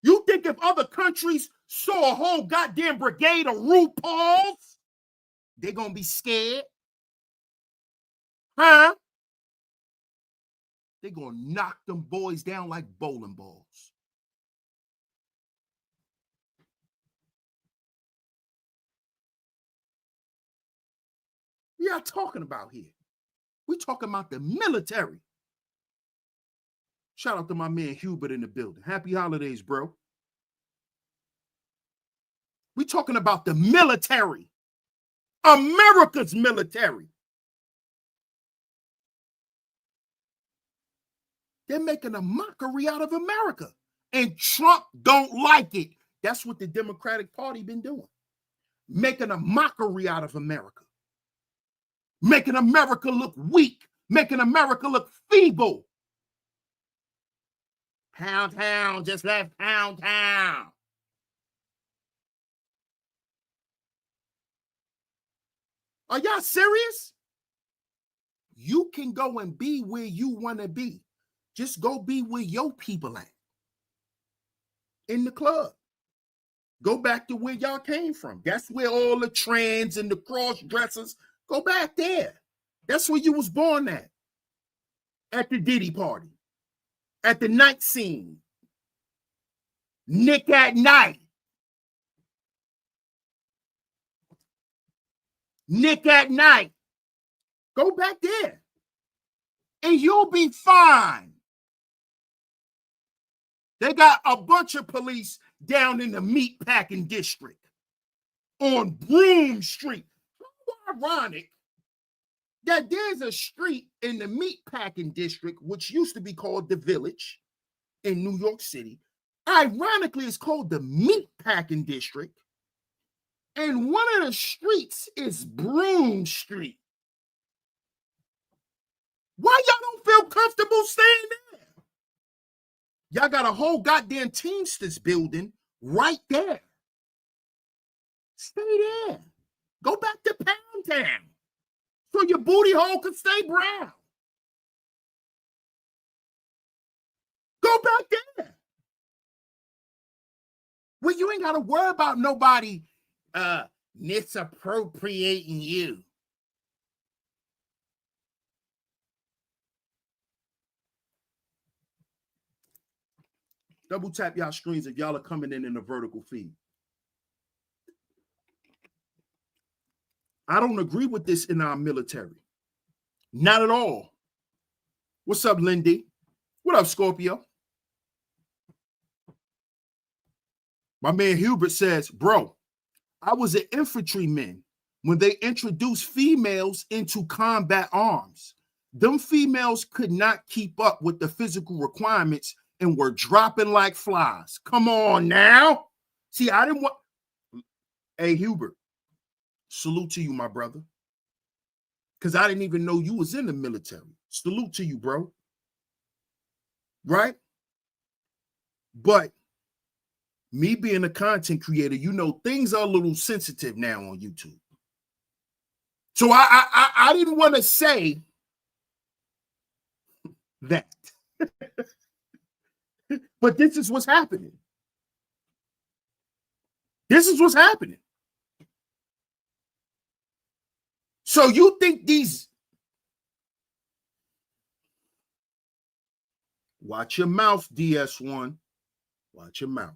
You think if other countries saw a whole goddamn brigade of RuPauls, they're going to be scared? Huh? They're going to knock them boys down like bowling balls. We are talking about here. We're talking about the military. Shout out to my man Hubert in the building. Happy holidays, bro. We're talking about the military. America's military. They're making a mockery out of America. And Trump don't like it. That's what the Democratic Party been doing. Making a mockery out of America. Making America look weak. Making America look feeble. Pound town, just left pound town. Are y'all serious? You can go and be where you want to be. Just go be where your people at. In the club. Go back to where y'all came from. That's where all the trans and the cross dressers, go back there. That's where you was born at. At the Diddy party. At the night scene. Nick at night. Nick at night. Go back there. And you'll be fine. They got a bunch of police down in the meatpacking district on Broome Street. How ironic that there's a street in the meatpacking district, which used to be called the Village in New York City. Ironically, it's called the meatpacking district. And one of the streets is Broome Street. Why y'all don't feel comfortable staying there? Y'all got a whole goddamn Teamsters building right there. Stay there. Go back to Pound Town so your booty hole can stay brown. Go back there. Where you ain't got to worry about nobody misappropriating you. Double tap y'all screens if y'all are coming in a vertical feed. I don't agree with this in our military. Not at all. What's up, Lindy? What up, Scorpio? My man Hubert says, bro, I was an infantryman when they introduced females into combat arms. Them females could not keep up with the physical requirements and were dropping like flies. Come on now. See, I didn't want. Hey, Hubert, salute to you, my brother. Because I didn't even know you was in the military. Salute to you, bro. Right? But me being a content creator, you know, things are a little sensitive now on YouTube. So I didn't want to say that. But this is what's happening. This is what's happening. So you think these... Watch your mouth, DS1. Watch your mouth.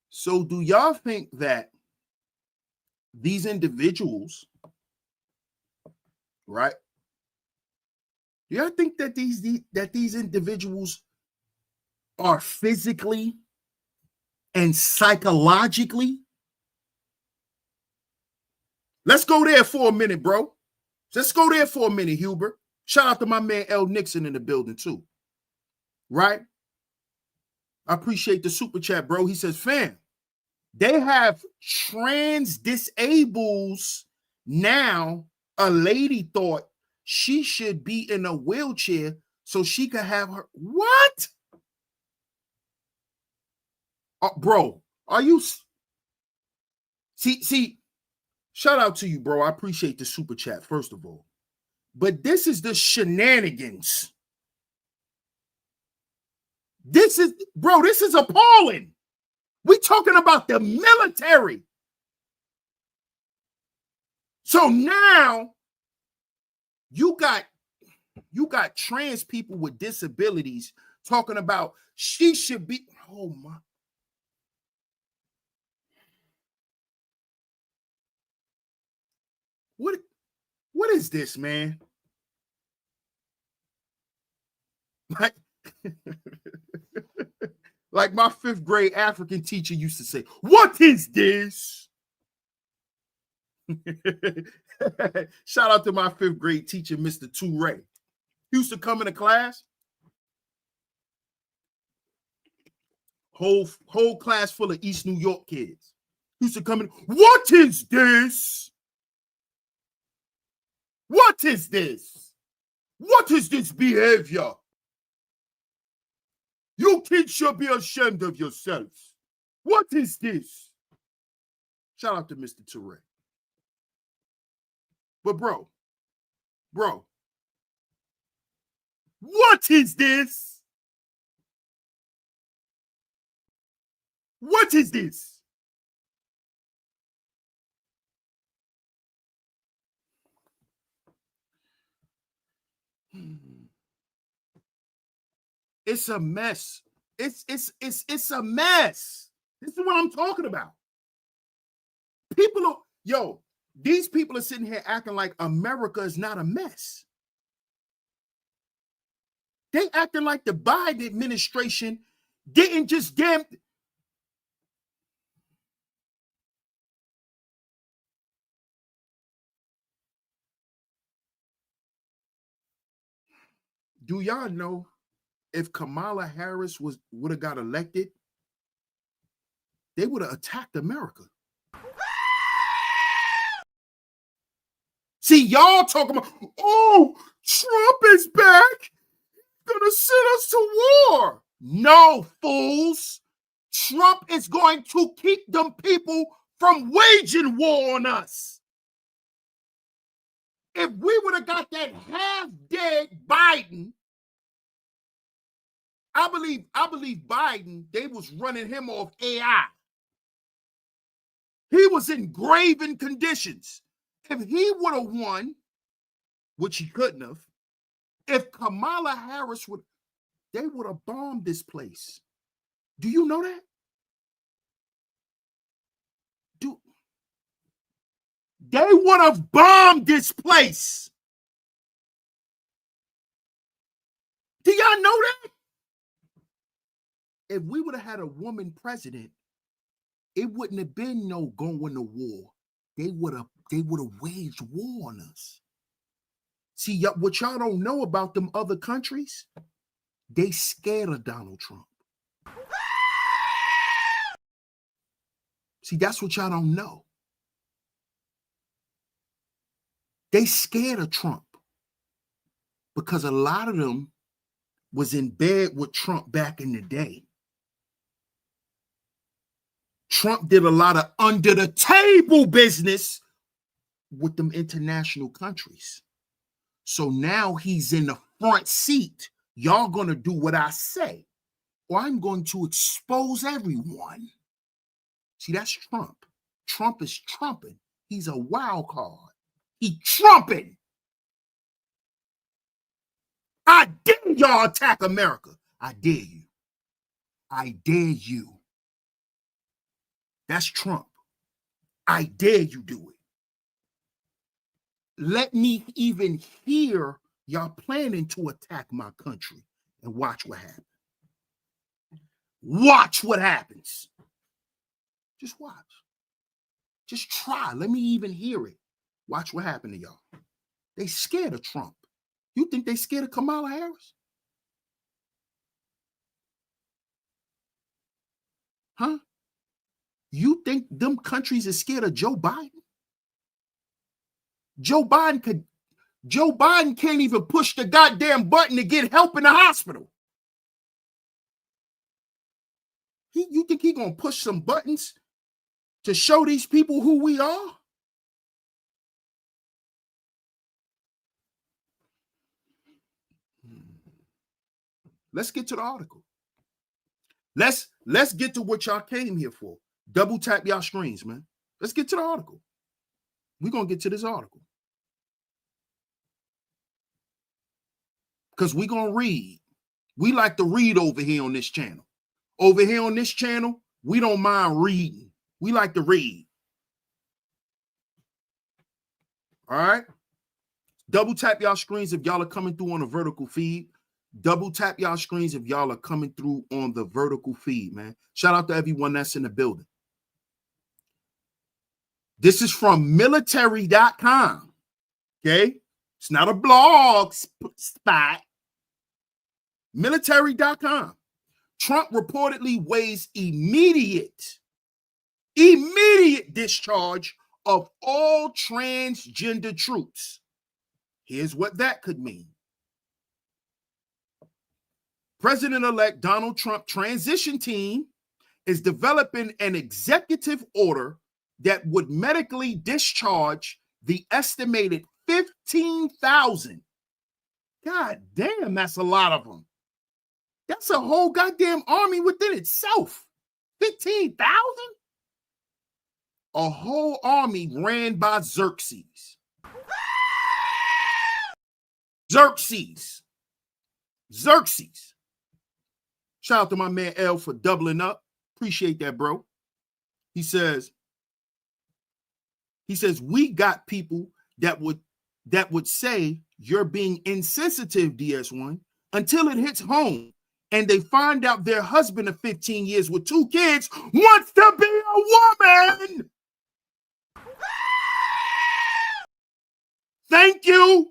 So do y'all think that these individuals, right? Do y'all think that these individuals are physically and psychologically? Let's go there for a minute, bro. Let's go there for a minute, Hubert. Shout out to my man L. Nixon in the building too. Right? I appreciate the super chat, bro. He says, fam, they have trans disables now. A lady thought she should be in a wheelchair so she could have her. What? Bro, are you... See, shout out to you, bro. I appreciate the super chat, first of all. But this is the shenanigans. This is appalling. We talking about the military. So now you got trans people with disabilities talking about she should be... Oh my... What is this, man? Like my 5th grade African teacher used to say, what is this? Shout out to my 5th grade teacher, Mr. Touré. He used to come into class, whole class full of East New York kids. He used to come in, what is this? What is this? What is this behavior? You kids should be ashamed of yourselves. What is this? Shout out to Mr. Touré. But bro, what is this? What is this? It's a mess. It's a mess. This is what I'm talking about. These people are sitting here acting like America is not a mess. They acting like the Biden administration didn't just damn... Do y'all know if Kamala Harris would have got elected, they would have attacked America? See, y'all talking about, oh, Trump is back, gonna send us to war. No, fools. Trump is going to keep them people from waging war on us. If we would have got that half-dead Biden, I believe Biden, they was running him off AI. He was in graven conditions. If he would have won, which he couldn't have, if Kamala Harris they would have bombed this place. Do you know that? They would have bombed this place. Do y'all know that? If we would have had a woman president, it wouldn't have been no going to war. They would have waged war on us. See, what y'all don't know about them other countries, they scared of Donald Trump. See, that's what y'all don't know. They scared of Trump because a lot of them was in bed with Trump back in the day. Trump did a lot of under the table business with them international countries. So now he's in the front seat. Y'all gonna do what I say, or I'm going to expose everyone. See, that's Trump. Trump is trumping. He's a wild card. He trumping. I dare y'all attack America. I dare you. I dare you. That's Trump. I dare you do it. Let me even hear y'all planning to attack my country and watch what happens. Watch what happens. Just watch. Just try. Let me even hear it. Watch what happened to y'all. They scared of Trump. You think they scared of Kamala Harris? Huh? You think them countries are scared of Joe Biden? Joe Biden can't even push the goddamn button to get help in the hospital. You think he gonna push some buttons to show these people who we are? Let's get to the article. Let's get to what y'all came here for. Double tap y'all screens, man. Let's get to the article. We're gonna get to this article. Because we're gonna read. We like to read over here on this channel. Over here on this channel, we don't mind reading. We like to read. All right. Double tap y'all screens if y'all are coming through on a vertical feed. Double tap y'all screens if y'all are coming through on the vertical feed, man. Shout out to everyone that's in the building. This is from military.com. Okay. It's not a blog spot. Military.com. Trump reportedly weighs immediate discharge of all transgender troops. Here's what that could mean. President-elect Donald Trump transition team is developing an executive order that would medically discharge the estimated 15,000. God damn, that's a lot of them. That's a whole goddamn army within itself. 15,000? A whole army ran by Xerxes. Xerxes. Shout out to my man L for doubling up. Appreciate that, bro. He says, we got people that would say you're being insensitive, DS1, until it hits home and they find out their husband of 15 years with 2 kids wants to be a woman. Thank you.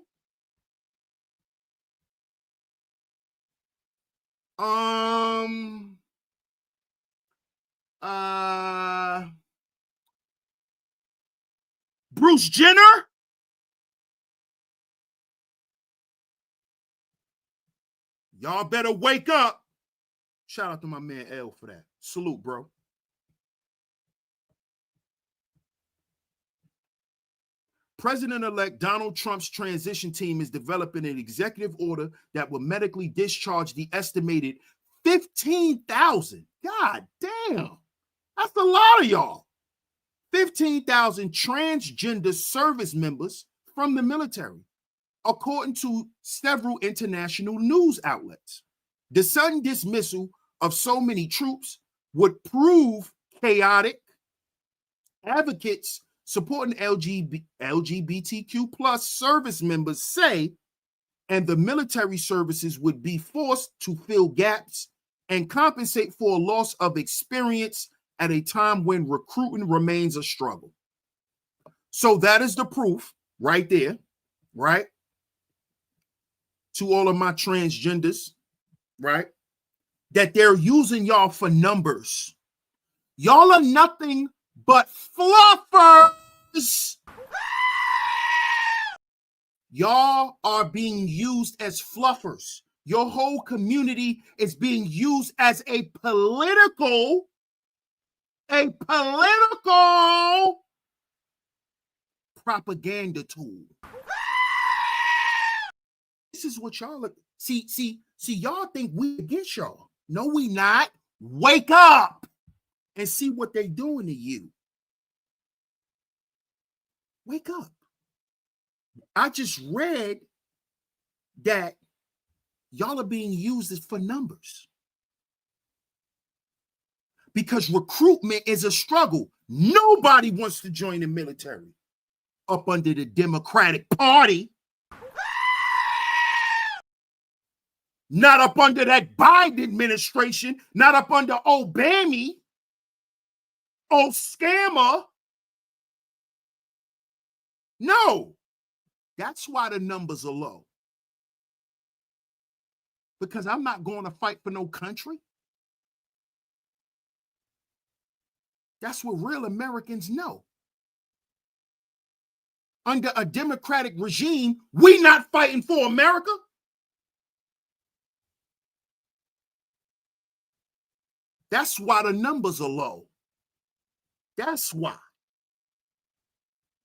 Bruce Jenner. Y'all better wake up. Shout out to my man L for that. Salute, bro. President-elect Donald Trump's transition team is developing an executive order that will medically discharge the estimated 15,000. God damn. That's a lot of y'all. 15,000 transgender service members from the military, according to several international news outlets. The sudden dismissal of so many troops would prove chaotic. Advocates supporting LGBTQ plus service members say, and the military services would be forced to fill gaps and compensate for a loss of experience at a time when recruiting remains a struggle. So that is the proof right there, right? To all of my transgenders, right? That they're using y'all for numbers. Y'all are nothing but fluffers. Y'all are being used as fluffers. Your whole community is being used as a political propaganda tool. This is what y'all are. See, y'all think we against y'all. No, we not. Wake up and see what they're doing to you. Wake up. I just read that y'all are being used for numbers. Because recruitment is a struggle. Nobody wants to join the military up under the Democratic Party. Not up under that Biden administration, not up under Obama, old scammer. No, that's why the numbers are low. Because I'm not going to fight for no country. That's what real Americans know. Under a Democratic regime, we not fighting for America. That's why the numbers are low. That's why.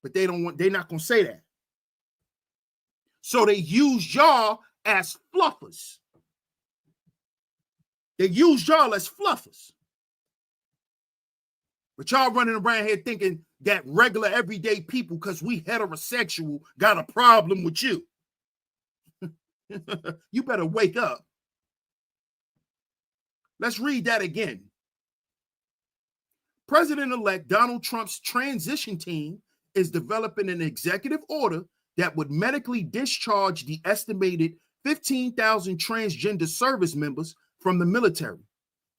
But they're not going to say that. So they use y'all as fluffers. They use y'all as fluffers. But y'all running around here thinking that regular everyday people, because we heterosexual, got a problem with you. You better wake up. Let's read that again. President-elect Donald Trump's transition team is developing an executive order that would medically discharge the estimated 15,000 transgender service members from the military.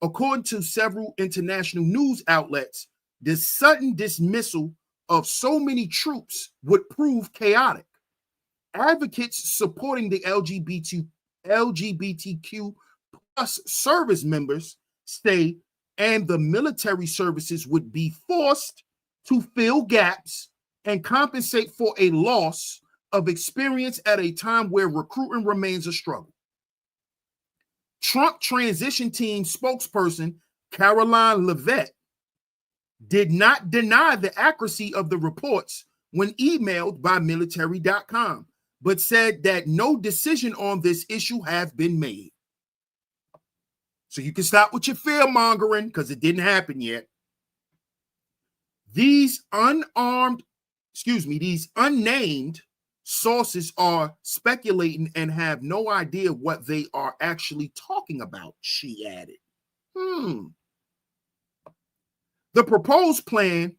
According to several international news outlets, the sudden dismissal of so many troops would prove chaotic. Advocates supporting the LGBTQ plus service members say, and the military services would be forced to fill gaps and compensate for a loss of experience at a time where recruiting remains a struggle. Trump transition team spokesperson Caroline Leavitt did not deny the accuracy of the reports when emailed by military.com, but said that no decision on this issue has been made. So you can stop with your fear mongering because it didn't happen yet. These unnamed sources are speculating and have no idea what they are actually talking about, she added. The proposed plan,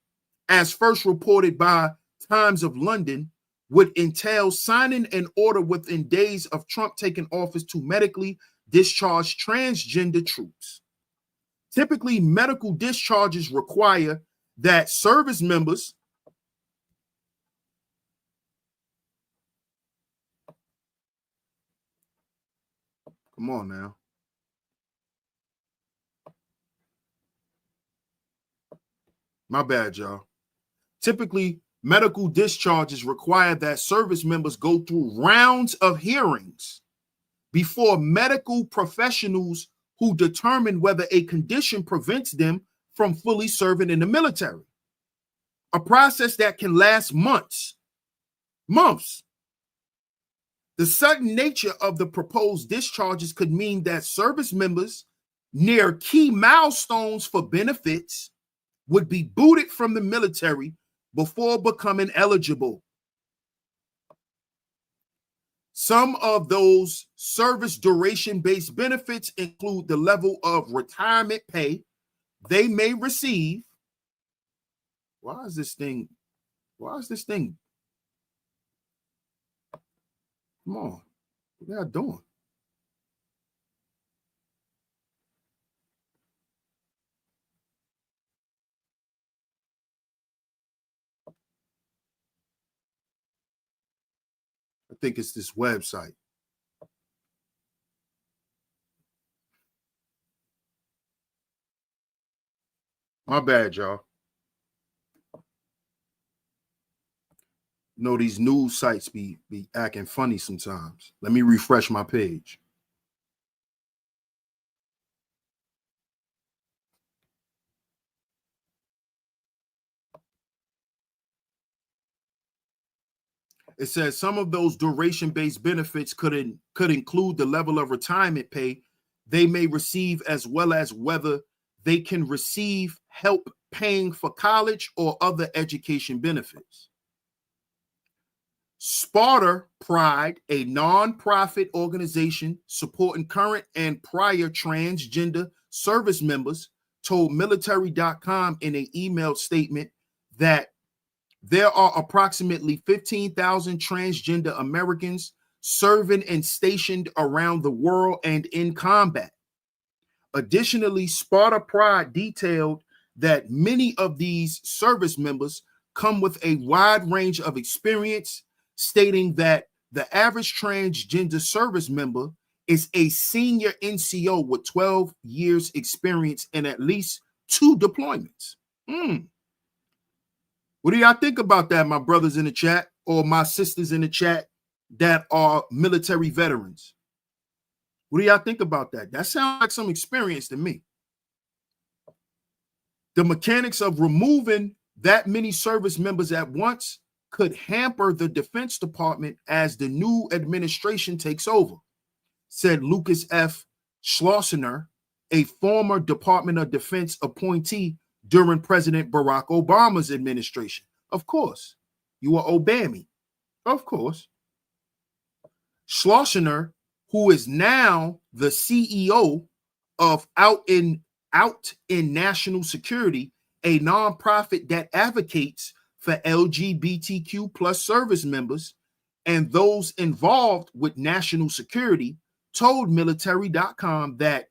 as first reported by Times of London, would entail signing an order within days of Trump taking office to medically discharge transgender troops. Typically, medical discharges require that service members come on now. My bad, y'all. Typically, medical discharges require that service members go through rounds of hearings before medical professionals who determine whether a condition prevents them from fully serving in the military. A process that can last months. The sudden nature of the proposed discharges could mean that service members near key milestones for benefits would be booted from the military before becoming eligible. Some of those service duration-based benefits include the level of retirement pay they may receive. Why is this thing? Come on. What are y'all doing? I think it's this website. My bad, y'all. You know, these news sites be acting funny sometimes. Let me refresh my page. It says some of those duration-based benefits could include the level of retirement pay they may receive, as well as whether they can receive help paying for college or other education benefits. Sparta Pride, a non-profit organization supporting current and prior transgender service members, told military.com in an email statement that there are approximately 15,000 transgender Americans serving and stationed around the world and in combat. Additionally, Sparta Pride detailed that many of these service members come with a wide range of experience, stating that the average transgender service member is a senior NCO with 12 years experience and at least 2 deployments. What do y'all think about that, my brothers in the chat or my sisters in the chat that are military veterans? What do y'all think about that? That sounds like some experience to me. The mechanics of removing that many service members at once could hamper the Defense Department as the new administration takes over, said Lucas F. Schlosser, a former Department of Defense appointee during President Barack Obama's administration. Of course, you are Obama. Of course. Schlosser, who is now the CEO of Out in National Security, a nonprofit that advocates for LGBTQ plus service members and those involved with national security, told military.com that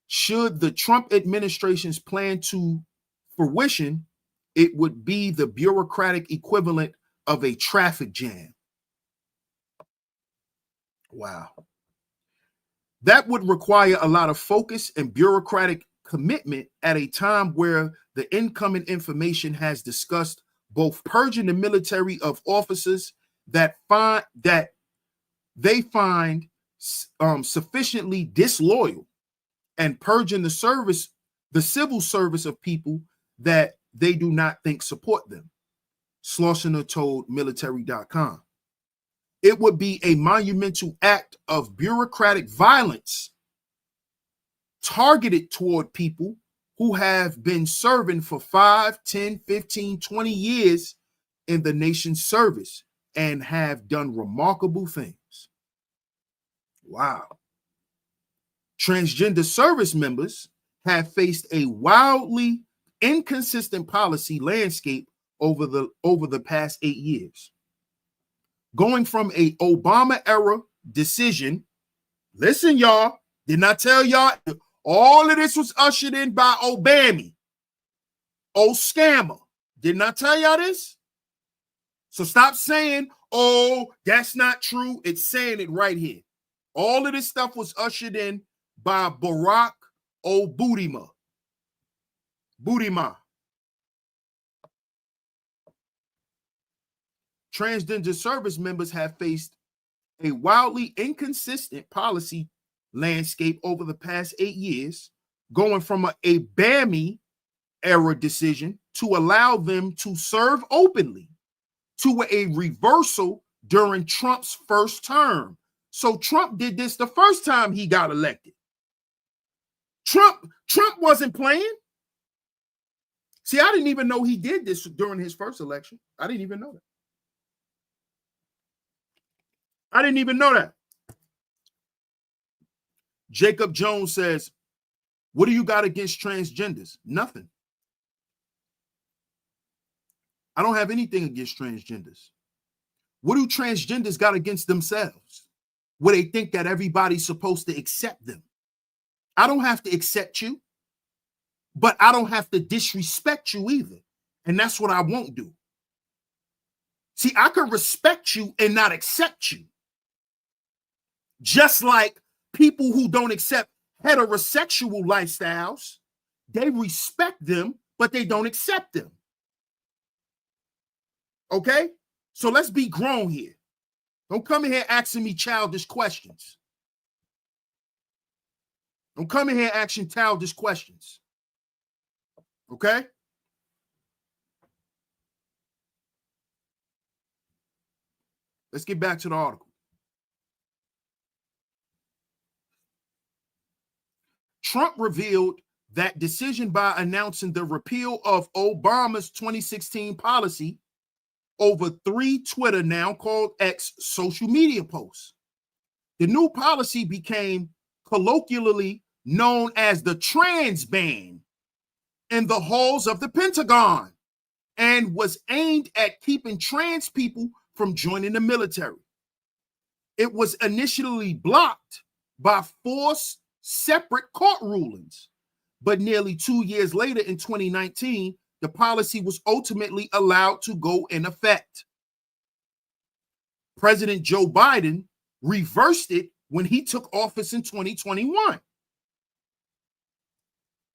should the Trump administration's plan to fruition, it would be the bureaucratic equivalent of a traffic jam. Wow. That would require a lot of focus and bureaucratic commitment at a time where the incoming information has discussed both purging the military of officers that they find sufficiently disloyal and purging the civil service of people that they do not think support them, Schlosser told military.com. It would be a monumental act of bureaucratic violence targeted toward people who have been serving for 5, 10, 15, 20 years in the nation's service and have done remarkable things. Wow. Transgender service members have faced a wildly inconsistent policy landscape over the past 8 years. Going from a Obama era decision, listen, y'all, didn't I tell y'all all of this was ushered in by Obama? Oh, scammer. Didn't I tell y'all this? So stop saying, oh, that's not true. It's saying it right here. All of this stuff was ushered in by Barack Obama. Transgender service members have faced a wildly inconsistent policy landscape over the past 8 years, going from a Obama era decision to allow them to serve openly to a reversal during Trump's first term. So Trump did this the first time he got elected. Trump wasn't playing. See, I didn't even know he did this during his first election. I didn't even know that. I didn't even know that. Jacob Jones says, what do you got against transgenders? Nothing. I don't have anything against transgenders. What do transgenders got against themselves? Where they think that everybody's supposed to accept them. I don't have to accept you, but I don't have to disrespect you either. And that's what I won't do. See, I can respect you and not accept you. Just like people who don't accept heterosexual lifestyles, they respect them, but they don't accept them. Okay? So let's be grown here. Don't come in here asking me childish questions. Don't come in here asking childish questions. Okay? Let's get back to the article. Trump revealed that decision by announcing the repeal of Obama's 2016 policy over 3 Twitter, now called X, social media posts. The new policy became colloquially known as the trans ban in the halls of the Pentagon and was aimed at keeping trans people from joining the military. It was initially blocked by 4 separate court rulings, but nearly 2 years later in 2019, the policy was ultimately allowed to go in effect. President Joe Biden reversed it when he took office in 2021.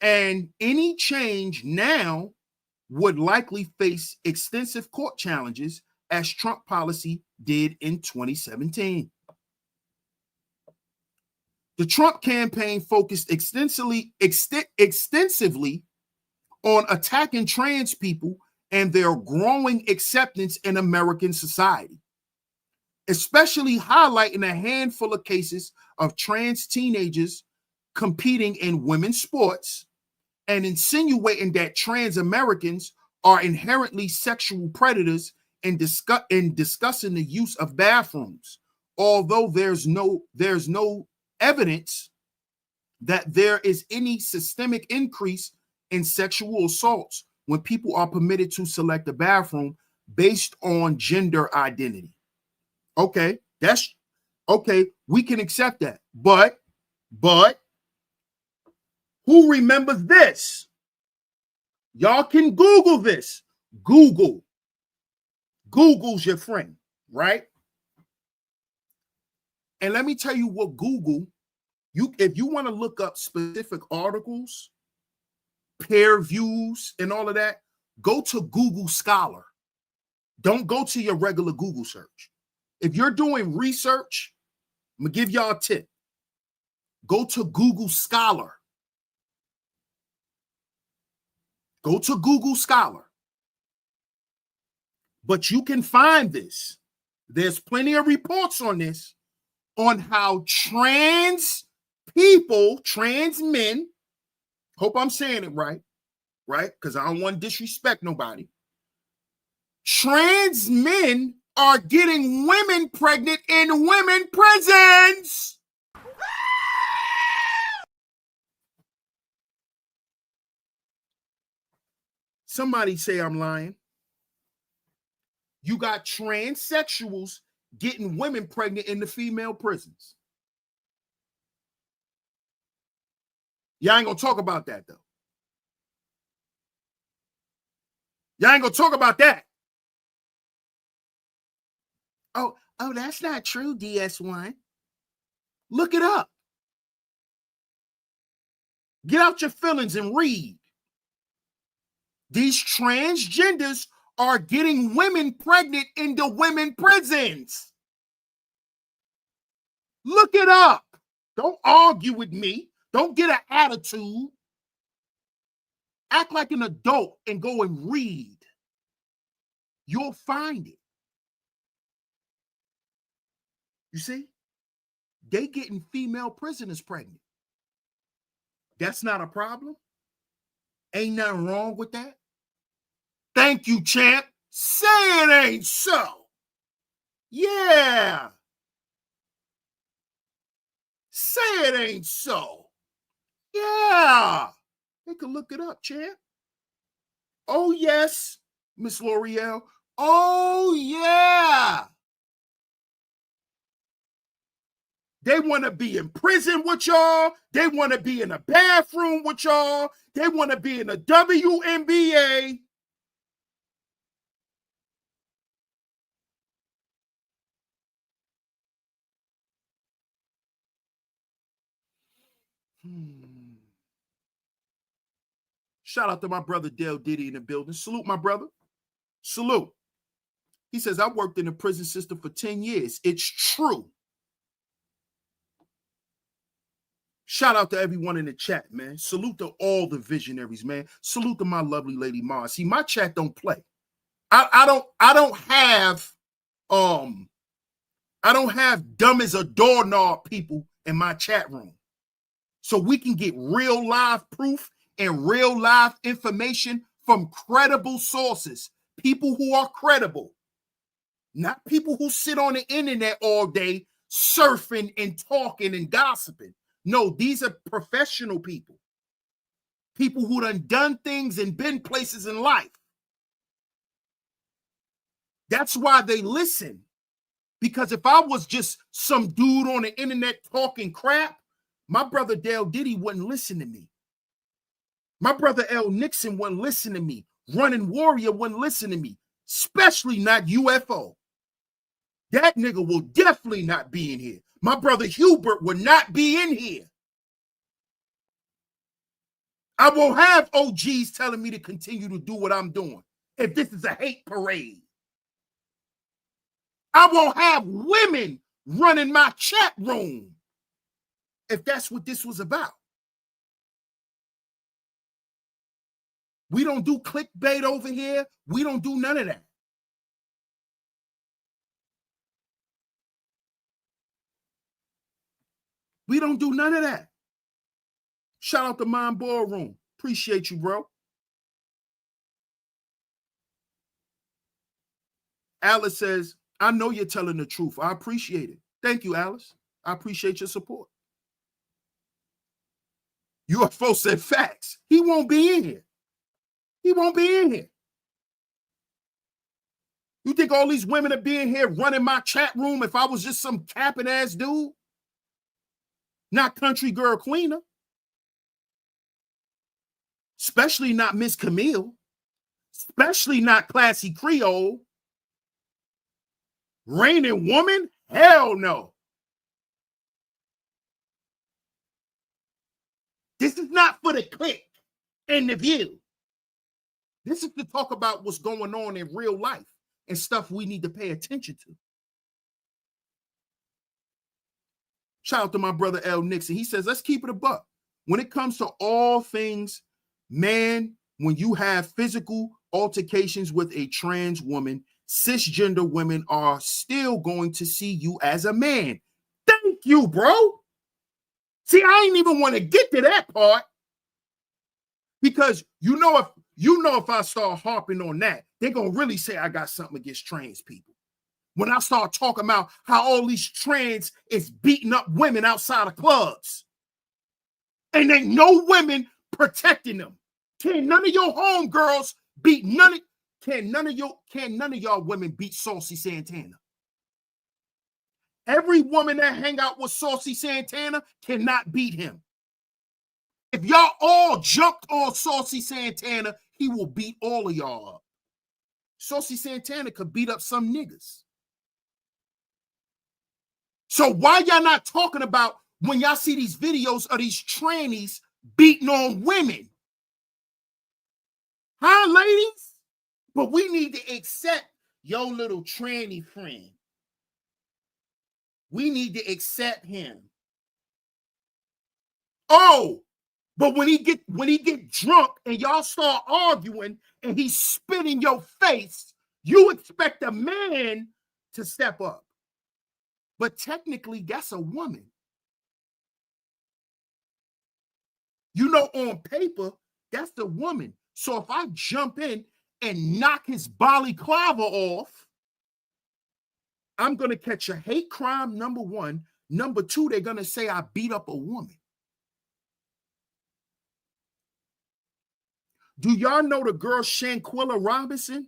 And any change now would likely face extensive court challenges, as Trump policy did in 2017. The Trump campaign focused extensively on attacking trans people and their growing acceptance in American society, especially highlighting a handful of cases of trans teenagers competing in women's sports and insinuating that trans Americans are inherently sexual predators and discussing the use of bathrooms, although there's no evidence that there is any systemic increase in sexual assaults when people are permitted to select a bathroom based on gender identity. Okay, that's okay. We can accept that. But who remembers this? Y'all can Google this. Google's your friend, right? And let me tell you what Google, if you want to look up specific articles, peer views, and all of that, go to Google Scholar. Don't go to your regular Google search. If you're doing research, I'm going to give y'all a tip. Go to Google Scholar. Go to Google Scholar. But you can find this. There's plenty of reports on this, on how trans people, trans men, hope I'm saying it right? Because I don't want to disrespect nobody. Trans men are getting women pregnant in women prisons. Somebody say I'm lying. You got transsexuals getting women pregnant in the female prisons. Y'all ain't gonna talk about that, though. Y'all ain't gonna talk about that. Oh, that's not true, DS1. Look it up. Get out your feelings and read. These transgenders are getting women pregnant in the women prisons. Look it up. Don't argue with me. Don't get an attitude. Act like an adult and go and read. You'll find it. You see? They getting female prisoners pregnant. That's not a problem. Ain't nothing wrong with that. Thank you, champ. Say it ain't so. Yeah. Say it ain't so. Yeah. They could look it up, champ. Oh, yes, Miss L'Oreal. Oh, yeah. They want to be in prison with y'all. They want to be in a bathroom with y'all. They want to be in a WNBA. Shout out to my brother Dale Diddy in the building. Salute, my brother. Salute. He says, I worked in the prison system for 10 years. It's true. Shout out to everyone in the chat, man. Salute to all the visionaries, man. Salute to my lovely lady Mars. See, my chat don't play. I don't have dumb as a doorknob people in my chat room. So we can get real live proof and real live information from credible sources, people who are credible, not people who sit on the internet all day surfing and talking and gossiping. No, these are professional people, people who done things and been places in life. That's why they listen. Because if I was just some dude on the internet talking crap, my brother Dale Diddy wouldn't listen to me. My brother L. Nixon wouldn't listen to me. Running Warrior wouldn't listen to me, especially not UFO. That nigga will definitely not be in here. My brother Hubert will not be in here. I won't have OGs telling me to continue to do what I'm doing if this is a hate parade. I won't have women running my chat room if that's what this was about. We don't do clickbait over here. We don't do none of that. We don't do none of that. Shout out to Mind Ballroom. Appreciate you, bro. Alice says, I know you're telling the truth. I appreciate it. Thank you, Alice. I appreciate your support. UFO said facts. He won't be in here. He won't be in here. You think all these women are being here running my chat room if I was just some capping ass dude? Not country girl Queena. Especially not Miss Camille. Especially not Classy Creole. Reigning woman? Hell no. This is not for the click and the view. This is to talk about what's going on in real life and stuff we need to pay attention to. Shout out to my brother L. Nixon. He says, let's keep it a buck. When it comes to all things, man, when you have physical altercations with a trans woman, cisgender women are still going to see you as a man. Thank you, bro. See, I ain't even want to get to that part because if I start harping on that, they're going to really say I got something against trans people. When I start talking about how all these trans is beating up women outside of clubs and ain't no women protecting them. Can none of your homegirls beat can none of y'all women beat Saucy Santana? Every woman that hang out with Saucy Santana cannot beat him. If y'all all jumped on Saucy Santana, he will beat all of y'all up. Saucy Santana could beat up some niggas. So why y'all not talking about when y'all see these videos of these trannies beating on women? Huh, ladies? But we need to accept your little tranny friend. We need to accept him. Oh, but when he get drunk and y'all start arguing and he's spit in your face, you expect a man to step up. But technically, that's a woman. You know, on paper, that's the woman. So if I jump in and knock his balaclava off, I'm going to catch a hate crime, number one. Number two, they're going to say I beat up a woman. Do y'all know the girl Shanquilla Robinson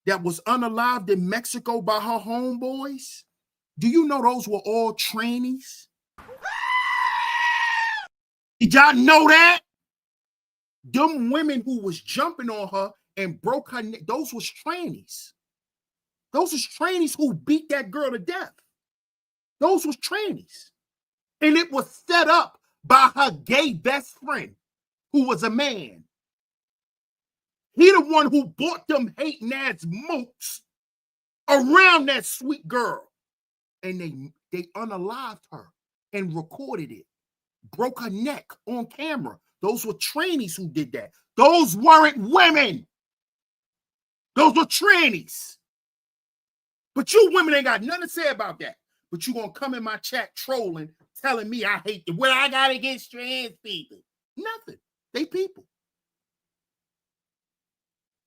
that was unalived in Mexico by her homeboys? Do you know those were all trainees? Did y'all know that? Them women who was jumping on her and broke her neck, those was trainees. Those was trainees who beat that girl to death. Those was trainees. And it was set up by her gay best friend, who was a man. He the one who bought them hating ass mooks around that sweet girl. And they unalived her and recorded it. Broke her neck on camera. Those were trainees who did that. Those weren't women. Those were trainees. But you women ain't got nothing to say about that. But you gonna come in my chat trolling, telling me I hate what I got against trans people. Nothing. They people.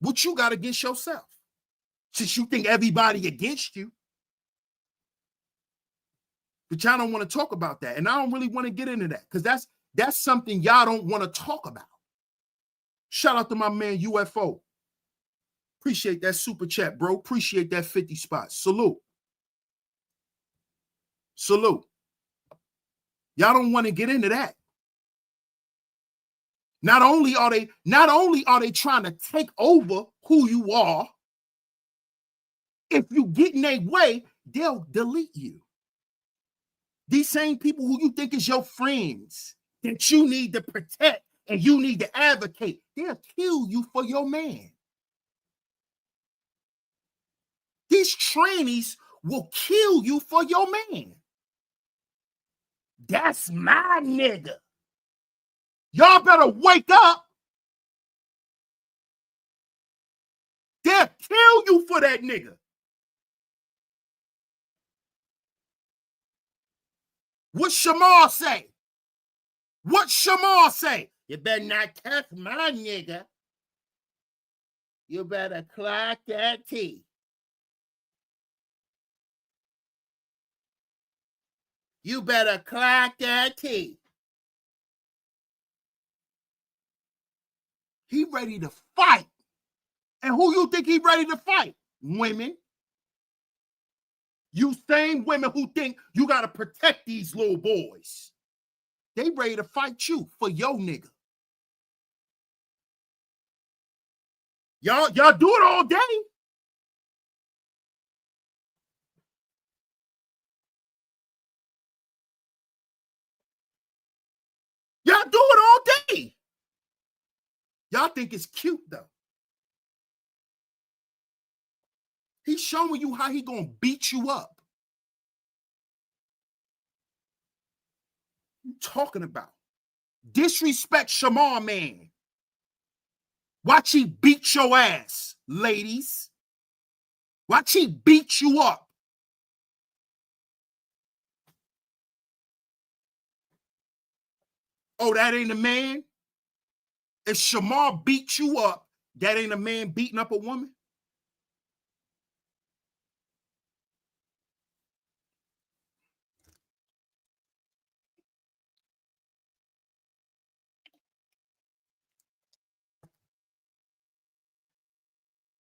What you got against yourself? Since you think everybody against you. But y'all don't want to talk about that. And I don't really want to get into that because that's something y'all don't want to talk about. Shout out to my man UFO. Appreciate that super chat, bro. Appreciate that 50 spots. Salute. Salute. Y'all don't want to get into that. Not only are they trying to take over who you are, if you get in their way, they'll delete you. These same people who you think is your friends that you need to protect and you need to advocate, they'll kill you for your man. These trainees will kill you for your man. That's my nigga. Y'all better wake up. They'll kill you for that nigga. What Shamar say? What Shamar say? You better not touch my nigga. You better clock that T. You better clock that T. He ready to fight. And who you think he ready to fight? Women. You same women who think you got to protect these little boys. They ready to fight you for your nigga. Y'all do it all day. Y'all do it all day. Y'all think it's cute though. He's showing you how he gonna beat you up. What you talking about? Disrespect Shamar, man. Watch he beat your ass, ladies. Watch he beat you up. Oh, that ain't a man? If Shamar beat you up, that ain't a man beating up a woman?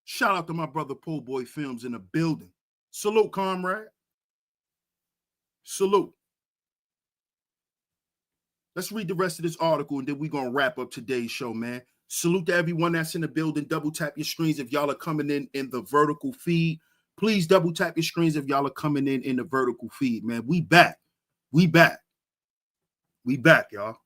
Shout out to my brother Po Boy Films in the building. Salute, comrade. Salute. Let's read the rest of this article and then we're going to wrap up today's show, man. Salute to everyone that's in the building. Double tap your screens if y'all are coming in the vertical feed. Please double tap your screens if y'all are coming in the vertical feed, man. We back. We back. We back, y'all.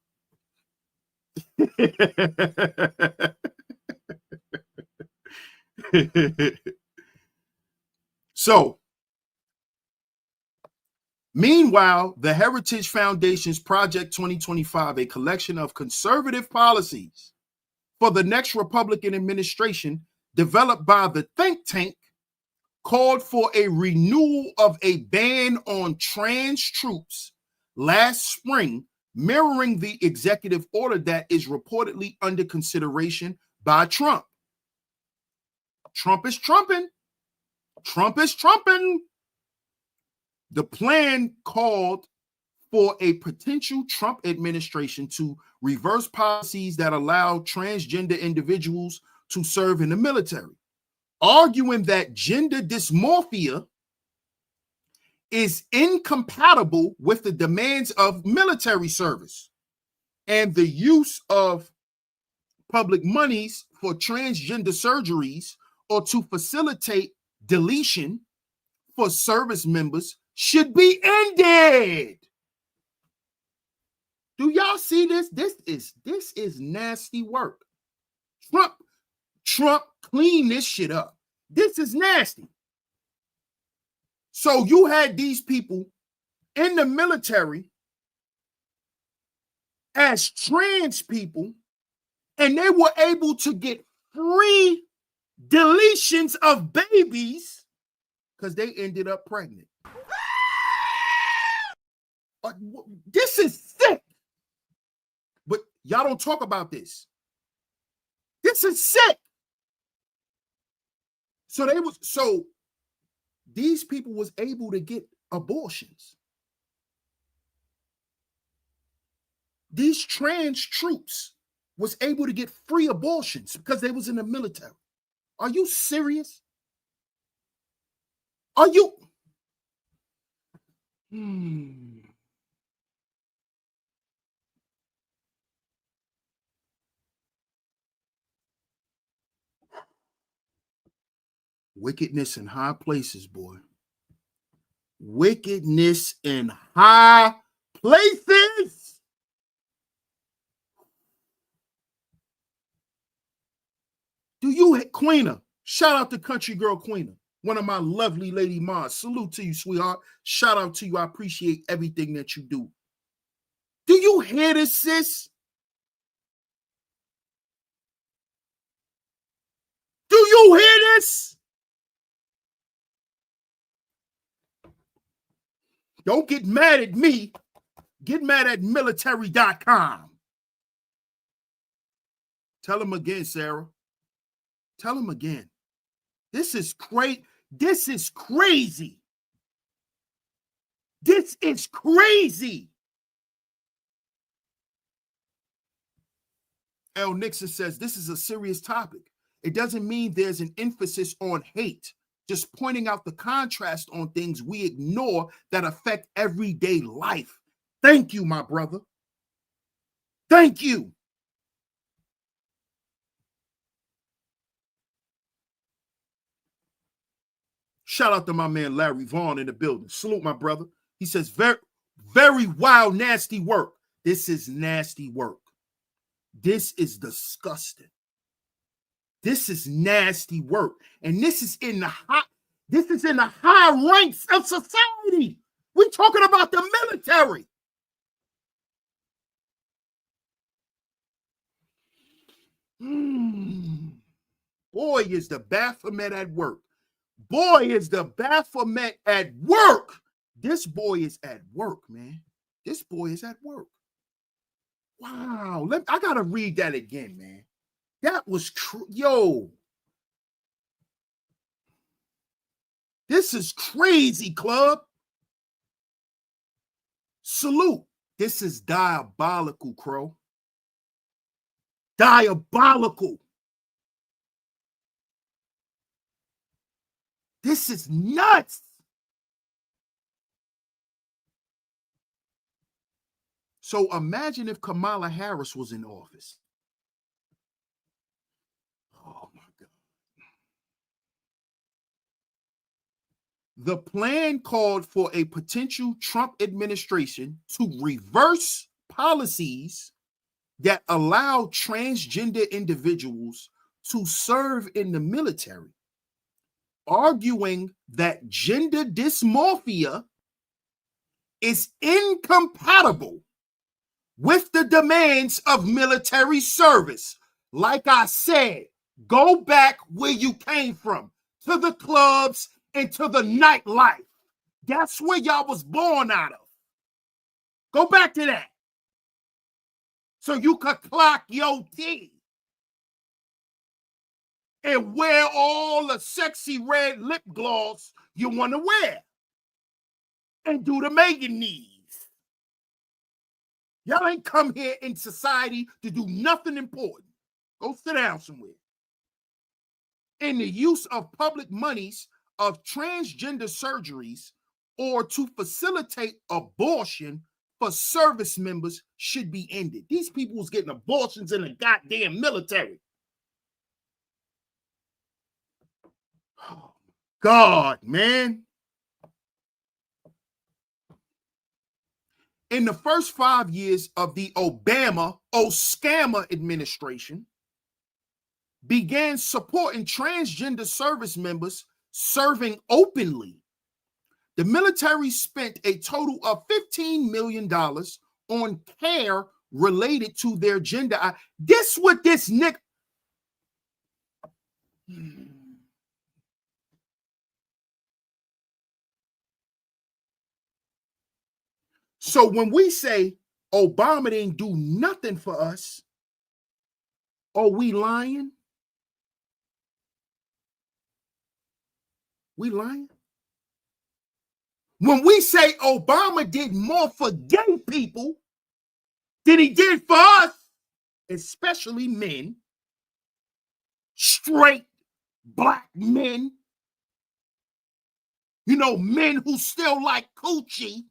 So, meanwhile, the Heritage Foundation's Project 2025, a collection of conservative policies for the next Republican administration developed by the think tank, called for a renewal of a ban on trans troops last spring, mirroring the executive order that is reportedly under consideration by Trump. Trump is trumping. Trump is trumping. The plan called for a potential Trump administration to reverse policies that allow transgender individuals to serve in the military, arguing that gender dysmorphia is incompatible with the demands of military service and the use of public monies for transgender surgeries or to facilitate deletion for service members should be ended. Do y'all see this? This is nasty work. Trump clean this shit up. This is nasty. So you had these people in the military as trans people, and they were able to get free deletions of babies because they ended up pregnant. This is sick. But y'all don't talk about this. This is sick. So these people was able to get abortions. These trans troops was able to get free abortions because they was in the military. Are you serious? Are you? Wickedness in high places, boy. Wickedness in high places. Do you, Queena? Shout out to Country Girl Queena, one of my lovely lady moms. Salute to you, sweetheart. Shout out to you. I appreciate everything that you do. Do you hear this, sis? Do you hear this? Don't get mad at me. Get mad at military.com. Tell him again, Sarah. Tell him again. This is great. This is crazy. This is crazy. L. Nixon says this is a serious topic. It doesn't mean there's an emphasis on hate. Just pointing out the contrast on things we ignore that affect everyday life. Thank you, my brother. Thank you. Shout out to my man Larry Vaughn in the building. Salute, my brother. He says, very, very wild, nasty work. This is nasty work. This is disgusting. This is nasty work. And this is in the high ranks of society. We're talking about the military. Boy, is the Baphomet at work. Boy, is the Baphomet at work. This boy is at work, man. This boy is at work. Wow. I got to read that again, man. That was yo. This is crazy, club. Salute. This is diabolical, Crow. Diabolical. This is nuts. So imagine if Kamala Harris was in office. Oh my God. The plan called for a potential Trump administration to reverse policies that allow transgender individuals to serve in the military, arguing that gender dysmorphia is incompatible with the demands of military service. Like I said, go back where you came from, to the clubs and to the nightlife. That's where y'all was born out of. Go back to that. So you could clock your T. and wear all the sexy red lip gloss you want to wear and do the Megan knees. Y'all ain't come here in society to do nothing important. Go sit down somewhere. In the use of public monies of transgender surgeries or to facilitate abortion for service members should be ended. These people was getting abortions in the goddamn military. Oh, God, man. In the first 5 years of the Obama scammer administration, began supporting transgender service members serving openly. The military spent a total of $15 million on care related to their gender. This what this nigga. So when we say Obama didn't do nothing for us, are we lying? We lying? When we say Obama did more for gay people than he did for us, especially men, straight black men, you know, men who still like coochie,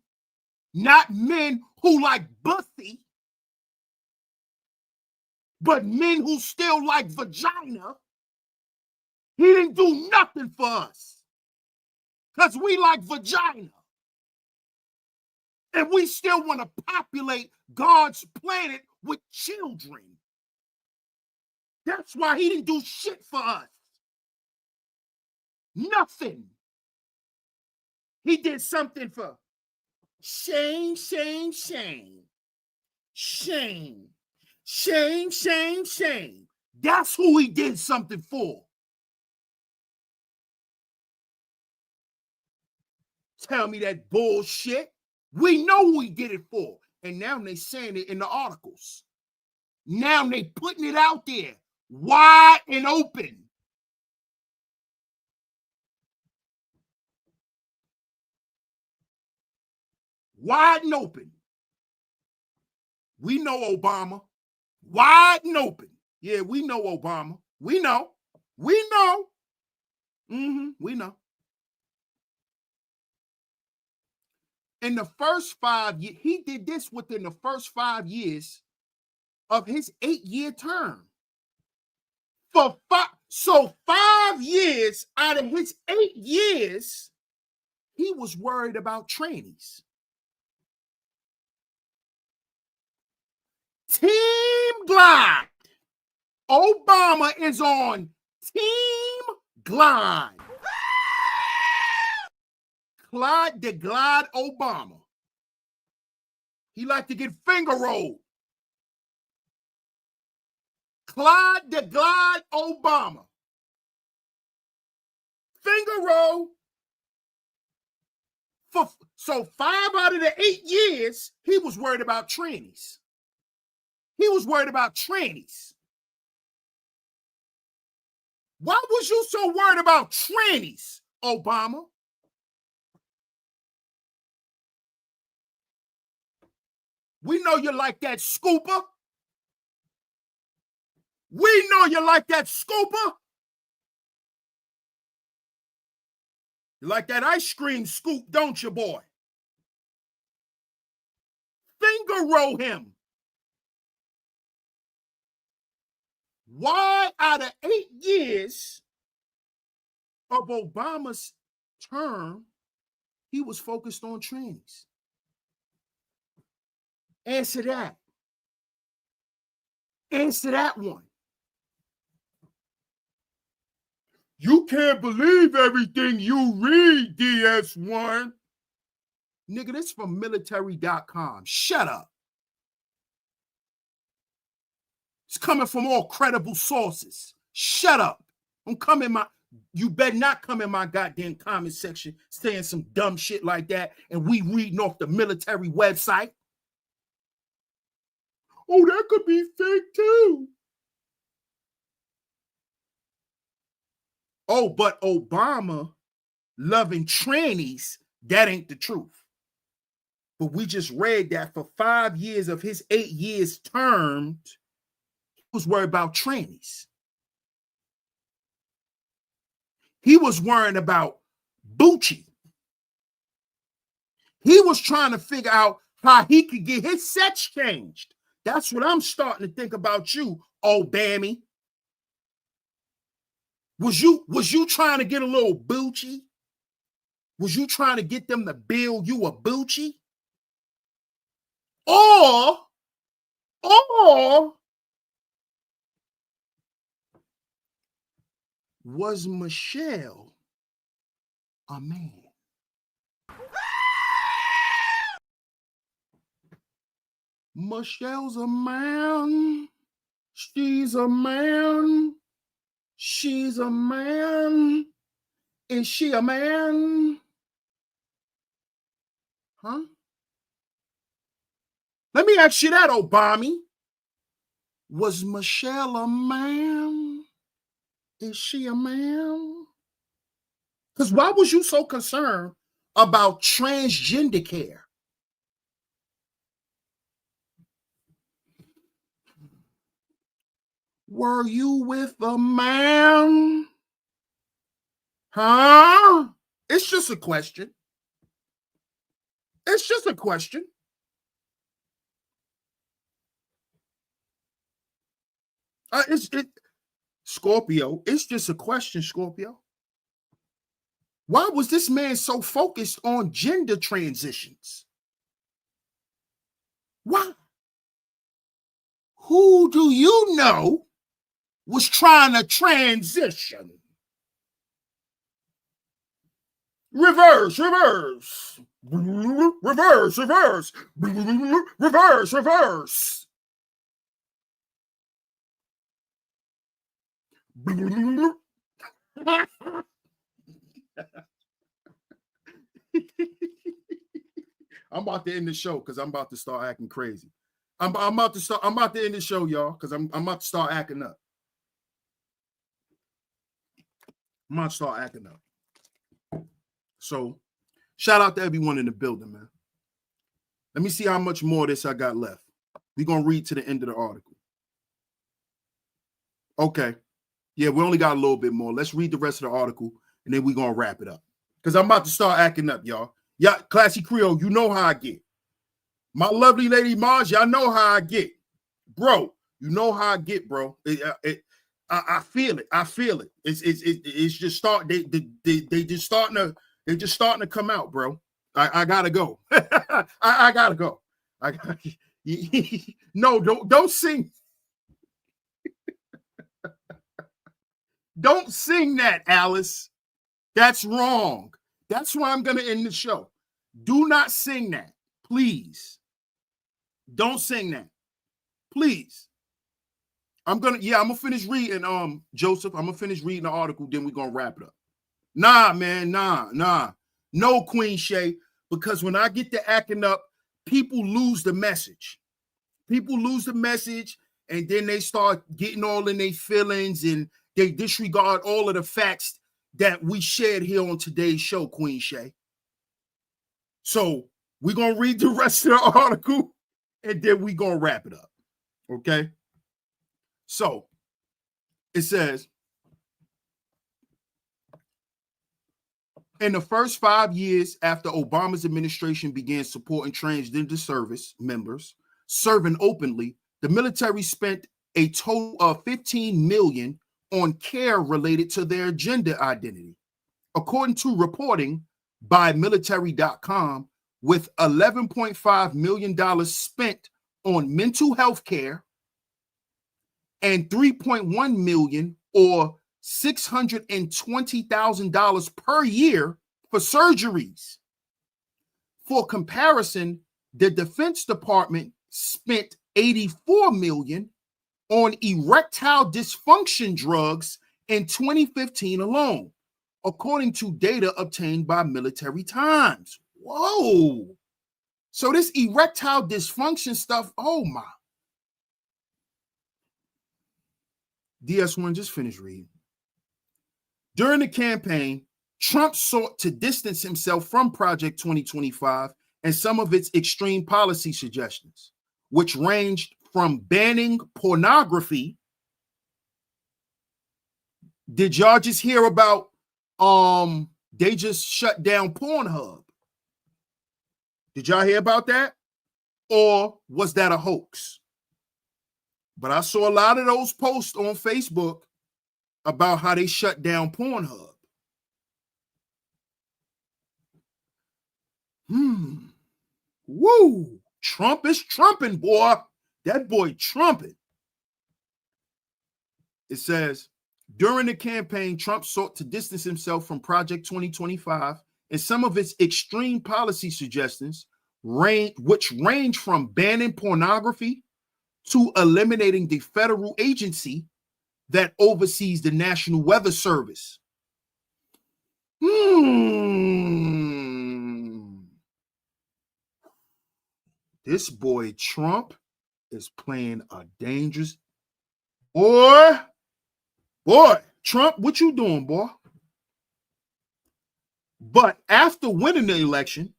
not men who like bussy, but men who still like vagina, he didn't do nothing for us because we like vagina. And we still want to populate God's planet with children. That's why he didn't do shit for us. Nothing. He did something for shame, shame, shame. Shame. Shame, shame, shame. That's who he did something for. Tell me that bullshit. We know who he did it for. And now they saying it in the articles. Now they putting it out there wide and open. Wide and open. We know Obama. Wide and open. Yeah, we know Obama. We know. We know. We know. In the first 5 years, he did this within the first 5 years of his 8-year term. So 5 years out of his 8 years, he was worried about trannies. Team Glide. Obama is on Team Glide. Clyde the Glide Obama. He like to get finger rolled. Clyde the Glide Obama. Finger roll. So 5 out of the 8 years, he was worried about trannies. He was worried about trannies. Why was you so worried about trannies, Obama? We know you like that scooper. We know you like that scooper. You like that ice cream scoop, don't you, boy? Finger roll him. Why out of 8 years of Obama's term, he was focused on trannies? Answer that. Answer that one. You can't believe everything you read, DS1. Nigga, this from military.com. Shut up. It's coming from all credible sources. Shut up. Don't come in you better not come in my goddamn comment section saying some dumb shit like that and we reading off the military website. Oh, that could be fake too. Oh, but Obama loving trannies, that ain't the truth. But we just read that for 5 years of his 8 years termed, he was worried about trannies. He was worrying about Bucci. He was trying to figure out how he could get his sex changed. That's what I'm starting to think about you, old Bammy. Was you trying to get a little Bucci? Was you trying to get them to build you a Bucci? Or was Michelle a man? Michelle's a man. She's a man. She's a man. Is she a man? Huh? Let me ask you that, Obama. Was Michelle a man? Is she a man? Because why was you so concerned about transgender care? Were you with a man? Huh? It's just a question. It's just a question. Scorpio, it's just a question, Scorpio. Why was this man so focused on gender transitions? Why? Who do you know was trying to transition? Reverse, reverse. Reverse, reverse. Reverse, reverse. I'm about to end the show because I'm about to start acting crazy. I'm about to end the show, y'all, because I'm about to start acting up. I'm about to start acting up. So, shout out to everyone in the building, man. Let me see how much more of this I got left. We're going to read to the end of the article. Okay. Yeah, we only got a little bit more. Let's read the rest of the article, and then we're going to wrap it up. Because I'm about to start acting up, y'all. Yeah, Classy Creole, you know how I get. My lovely lady Mars, y'all know how I get. Bro, you know how I get, bro. I feel it. I feel it. It's just start. They just starting to come out, bro. I gotta go. I gotta go. No, don't sing. Don't sing that, Alice. That's wrong. That's why I'm gonna end the show. Do not sing that, please. Don't sing that, please. I'm gonna finish reading, Joseph. I'm gonna finish reading the article, then we're gonna wrap it up. Nah, man, nah. No, Queen Shay, because when I get to acting up, people lose the message. People lose the message, and then they start getting all in their feelings, and they disregard all of the facts that we shared here on today's show, Queen Shay. So we're gonna read the rest of the article, and then we're gonna wrap it up. Okay. So it says, in the first 5 years after Obama's administration began supporting transgender service members serving openly, the military spent a total of $15 million on care related to their gender identity, according to reporting by military.com, with $11.5 million spent on mental health care and $3.1 million or $620,000 per year for surgeries. For comparison, the Defense Department spent $84 million on erectile dysfunction drugs in 2015 alone, according to data obtained by Military Times. Whoa. So this erectile dysfunction stuff, oh my. DS1, just finish reading. During the campaign, Trump sought to distance himself from Project 2025 and some of its extreme policy suggestions, which ranged from banning pornography. Did y'all just hear about they just shut down Pornhub? Did y'all hear about that? Or was that a hoax? But I saw a lot of those posts on Facebook about how they shut down Pornhub. Woo! Trump is trumping, boy. That boy trumping. It says, during the campaign, Trump sought to distance himself from Project 2025 and some of its extreme policy suggestions, which range from banning pornography to eliminating the federal agency that oversees the National Weather Service. This boy Trump is playing a dangerous... Boy, Trump, what you doing, boy? But after winning the election,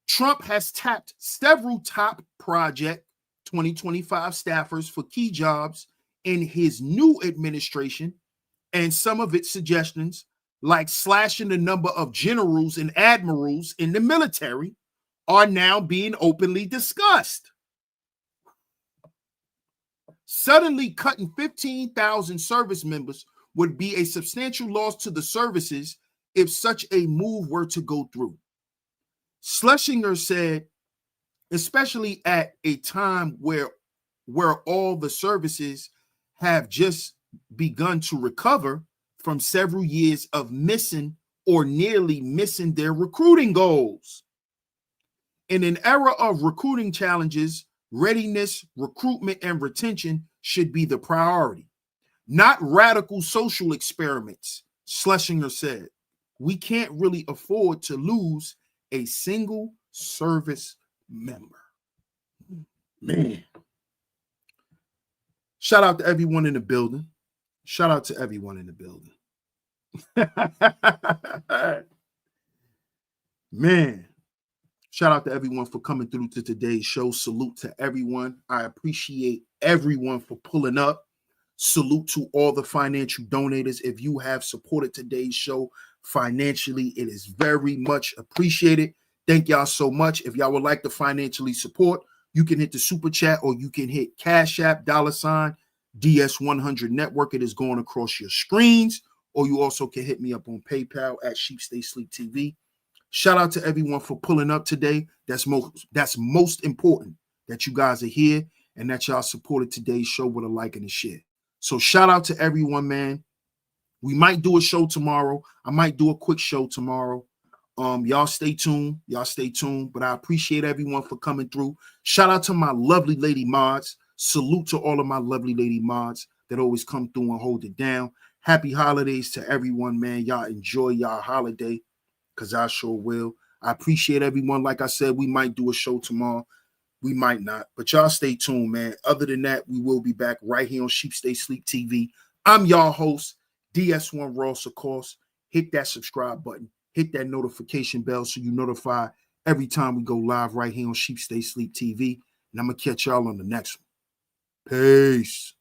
Trump has tapped several top Project 2025 staffers for key jobs in his new administration, and some of its suggestions, like slashing the number of generals and admirals in the military, are now being openly discussed. Suddenly cutting 15,000 service members would be a substantial loss to the services if such a move were to go through. Schlesinger said, especially at a time where all the services have just begun to recover from several years of missing or nearly missing their recruiting goals. In an era of recruiting challenges, readiness, recruitment, and retention should be the priority, not radical social experiments, Schlesinger said. We can't really afford to lose a single service member. Man. Shout out to everyone in the building. Shout out to everyone in the building. Man. Shout out to everyone for coming through to today's show. Salute to everyone. I appreciate everyone for pulling up. Salute to all the financial donators. If you have supported today's show financially, it is very much appreciated. Thank y'all so much. If y'all would like to financially support, you can hit the super chat or you can hit Cash App, $DS100 Network. It is going across your screens. Or you also can hit me up on PayPal at Sheep Stay Sleep TV. Shout out to everyone for pulling up today. That's most important, that you guys are here and that y'all supported today's show with a like and a share. So shout out to everyone, man. We might do a show tomorrow. I might do a quick show tomorrow. Y'all stay tuned. But I appreciate everyone for coming through. Shout out to my lovely lady mods. Salute to all of my lovely lady mods that always come through and hold it down. Happy holidays to everyone, man. Y'all enjoy y'all holiday, because I sure will. I appreciate everyone. Like I said, we might do a show tomorrow. We might not. But y'all stay tuned, man. Other than that, we will be back right here on Sheep Stay Sleep TV. I'm y'all host, DS1 Ross, of course. Hit that subscribe button. Hit that notification bell so you notify every time we go live right here on Sheep Stay Sleep TV. And I'm going to catch y'all on the next one. Peace.